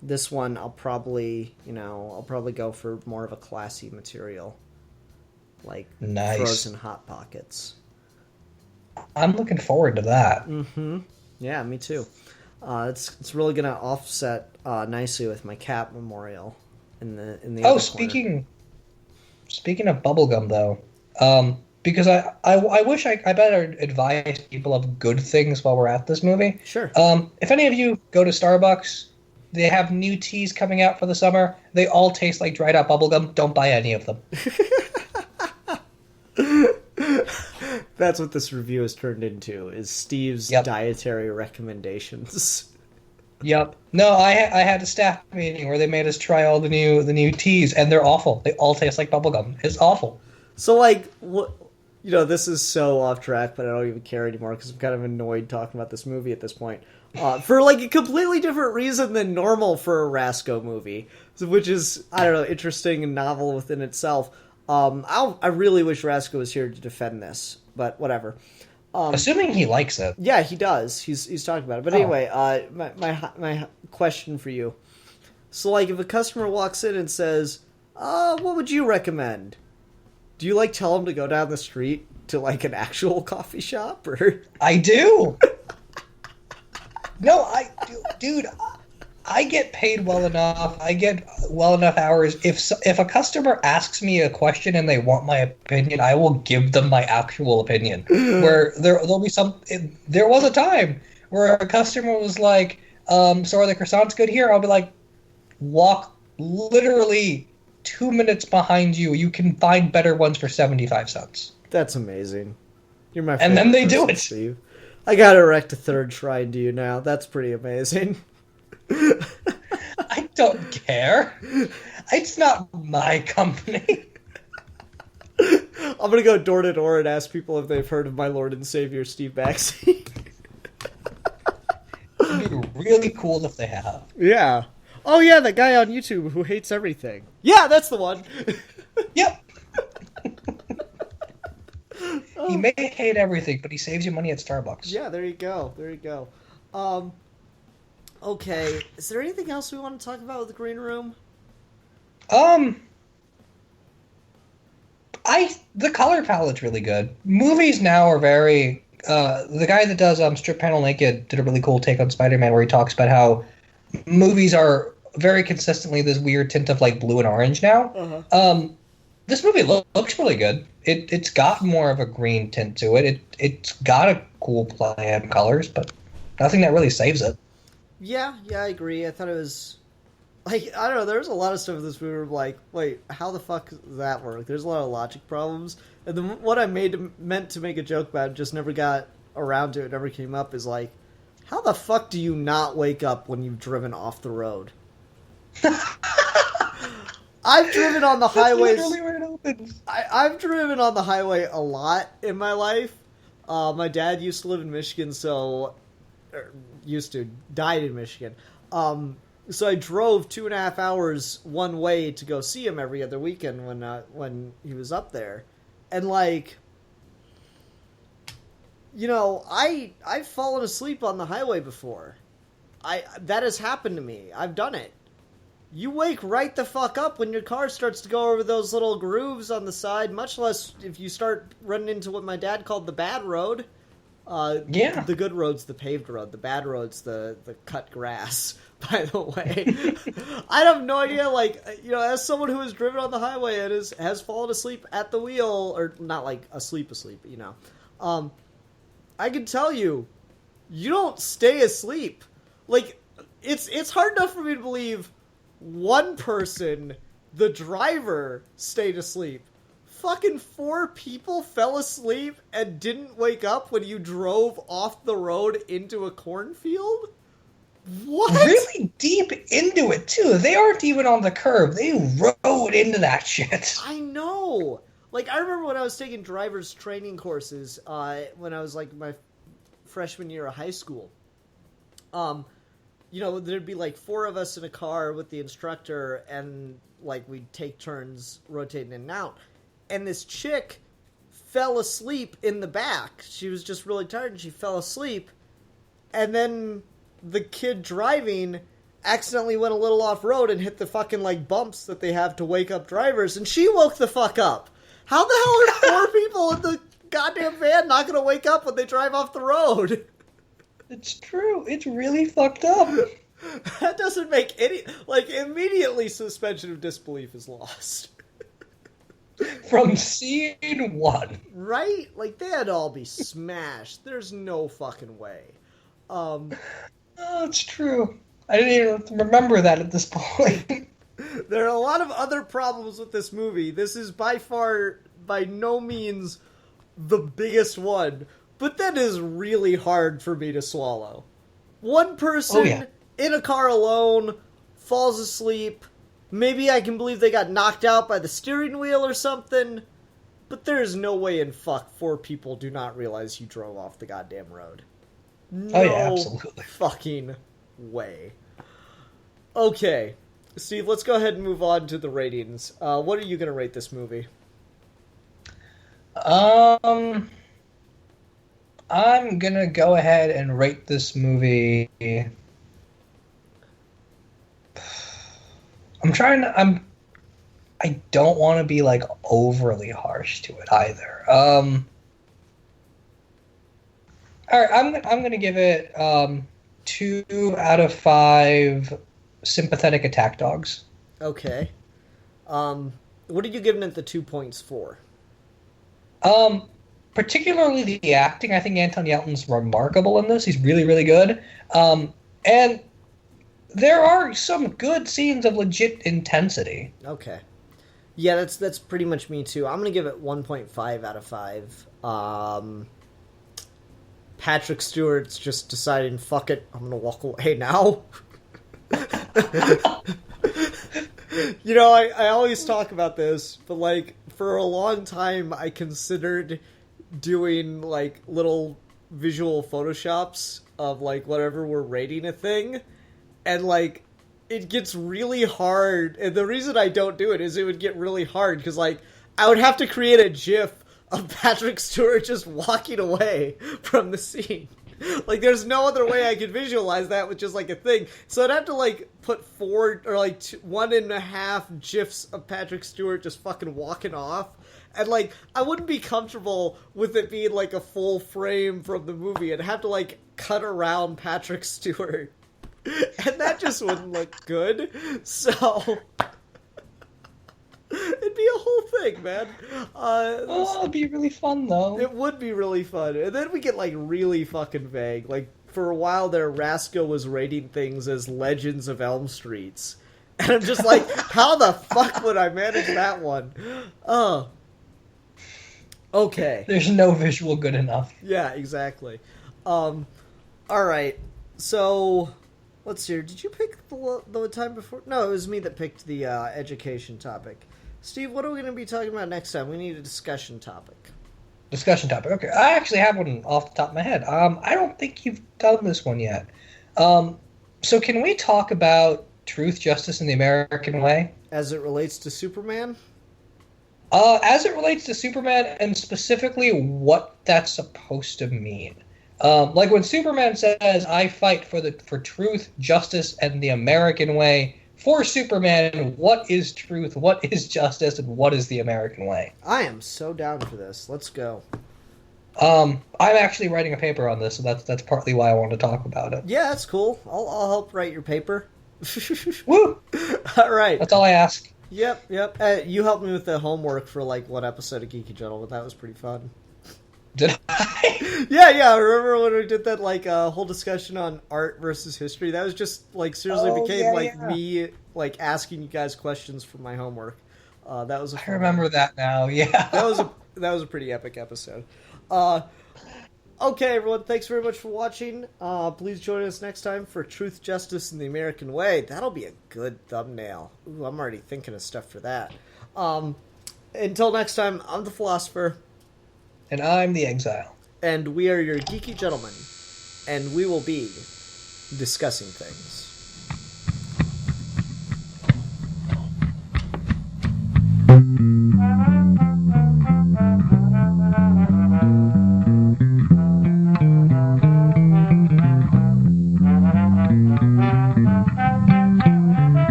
This one I'll probably go for more of a classy material, like nice. Frozen Hot Pockets. I'm looking forward to that. Mm-hmm. Yeah, me too. It's really gonna offset nicely with my cat memorial in the. Oh, speaking of bubblegum, though, because I wish I better advise people of good things while we're at this movie. Sure. If any of you go to Starbucks, they have new teas coming out for the summer. They all taste like dried out bubblegum. Don't buy any of them. That's what this review has turned into, is Steve's dietary recommendations. Yep. No, I had a staff meeting where they made us try all the new teas, and they're awful. They all taste like bubblegum. It's awful. So, like, what? This is so off track, but I don't even care anymore because I'm kind of annoyed talking about this movie at this point. For, like, a completely different reason than normal for a Rasco movie, which is, I don't know, interesting and novel within itself. I really wish Rasco was here to defend this, but whatever. Assuming he likes it. Yeah, he does. He's talking about it. But anyway, my question for you. So, like, if a customer walks in and says, what would you recommend? Do you, like, tell them to go down the street to, like, an actual coffee shop? Or I do. No, dude, I get paid well enough. I get well enough hours. If a customer asks me a question and they want my opinion, I will give them my actual opinion. Where there'll be there was a time where a customer was like, "So are the croissants good here?" I'll be like, "Walk literally 2 minutes behind you. You can find better ones for 75 cents." That's amazing. You're my favorite. And then they do it. Steve. I gotta erect a third shrine to you now. That's pretty amazing. I don't care. It's not my company. I'm gonna go door to door and ask people if they've heard of my Lord and Savior Steve Baxley. It'd be really cool if they have. Yeah. Oh yeah, that guy on YouTube who hates everything. Yeah, that's the one. Yep. He may hate everything, but he saves you money at Starbucks. Yeah, there you go. Okay, is there anything else we want to talk about with the Green Room? The color palette's really good. Movies now are very... the guy that does Strip Panel Naked did a really cool take on Spider-Man where he talks about how movies are very consistently this weird tint of, like, blue and orange now. Uh-huh. This movie looks really good. It's got more of a green tint to it. It's got a cool play on colors, but nothing that really saves it. Yeah, I agree. I thought it was... Like, I don't know, there's a lot of stuff in this movie where I'm like, wait, how the fuck does that work? There's a lot of logic problems. And then what I meant to make a joke about, just never got around to it, never came up, is like, how the fuck do you not wake up when you've driven off the road? I've driven on the highways. That's literally where it opens. I've driven on the highway a lot in my life. My dad used to live in Michigan, died in Michigan. So I drove 2.5 hours one way to go see him every other weekend when he was up there. And, like, I've fallen asleep on the highway before. That has happened to me. I've done it. You wake right the fuck up when your car starts to go over those little grooves on the side, much less if you start running into what my dad called the bad road. Yeah. The good road's the paved road. The bad road's the cut grass, by the way. I have no idea, like, as someone who has driven on the highway and has fallen asleep at the wheel, or not like asleep, I can tell you don't stay asleep. Like, it's hard enough for me to believe one person, the driver, stayed asleep. Fucking 4 people fell asleep and didn't wake up when you drove off the road into a cornfield? What? Really deep into it, too. They aren't even on the curve. They rode into that shit. I know. Like, I remember when I was taking driver's training courses when I was, like, my freshman year of high school. There'd be, like, 4 of us in a car with the instructor, and, like, we'd take turns rotating in and out. And this chick fell asleep in the back. She was just really tired, and she fell asleep. And then the kid driving accidentally went a little off-road and hit the fucking, like, bumps that they have to wake up drivers, and she woke the fuck up. How the hell are 4 people in the goddamn van not gonna wake up when they drive off the road? It's true. It's really fucked up. That doesn't make any... Like, immediately suspension of disbelief is lost. From scene 1. Right? Like, they'd all be smashed. There's no fucking way. Oh, it's true. I didn't even remember that at this point. There are a lot of other problems with this movie. This is by no means, the biggest one. But that is really hard for me to swallow. One person in a car alone falls asleep. Maybe I can believe they got knocked out by the steering wheel or something. But there's no way in fuck 4 people do not realize you drove off the goddamn road. No absolutely. Fucking way. Okay. Steve, let's go ahead and move on to the ratings. What are you going to rate this movie? I'm gonna go ahead and rate this movie. I don't want to be like overly harsh to it either. All right, I'm gonna give it 2 out of 5 sympathetic attack dogs. Okay. What are you giving it the 2 points for? Particularly the acting. I think Anton Yelton's remarkable in this. He's really, really good. And there are some good scenes of legit intensity. Okay. Yeah, that's pretty much me too. I'm gonna give it 1.5 out of 5. Patrick Stewart's just deciding, fuck it, I'm gonna walk away now. I always talk about this, but, like, for a long time I considered doing, like, little visual photoshops of, like, whatever we're rating a thing, and, like, it gets really hard, and the reason I don't do it is it would get really hard, because, like, I would have to create a GIF of Patrick Stewart just walking away from the scene. Like, there's no other way I could visualize that with just, like, a thing. So I'd have to, like, put 4 or, like, 1.5 GIFs of Patrick Stewart just fucking walking off. And, like, I wouldn't be comfortable with it being, like, a full frame from the movie. I'd have to, like, cut around Patrick Stewart. And that just wouldn't look good. So... it'd be a whole thing, man. It'd be really fun, though. It would be really fun. And then we get, like, really fucking vague. Like, for a while there, Rasco was rating things as Legends of Elm Streets. And I'm just like, how the fuck would I manage that one? Okay. There's no visual good enough. Yeah, exactly. Alright. So, let's see here. Did you pick the time before? No, it was me that picked the education topic. Steve, what are we going to be talking about next time? We need a discussion topic. Discussion topic. Okay, I actually have one off the top of my head. I don't think you've done this one yet. So can we talk about truth, justice, and the American way? As it relates to Superman? As it relates to Superman, and specifically what that's supposed to mean. Like when Superman says, I fight for truth, justice, and the American way. For Superman, what is truth, what is justice, and what is the American way? I am so down for this. Let's go. I'm actually writing a paper on this, so that's partly why I want to talk about it. Yeah, that's cool. I'll help write your paper. Woo! All right. That's all I ask. Yep. You helped me with the homework for, like, one episode of Geeky Gentleman. That was pretty fun. Did I? Yeah. Remember when we did that, like, whole discussion on art versus history? That was just, like, seriously me, like, asking you guys questions for my homework. That was a fun I remember that now, yeah. That was a pretty epic episode. All Okay, everyone, thanks very much for watching. Please join us next time for Truth, Justice, and the American Way. That'll be a good thumbnail. Ooh, I'm already thinking of stuff for that. Until next time, I'm the Philosopher. And I'm the Exile. And we are your geeky gentlemen. And we will be discussing things.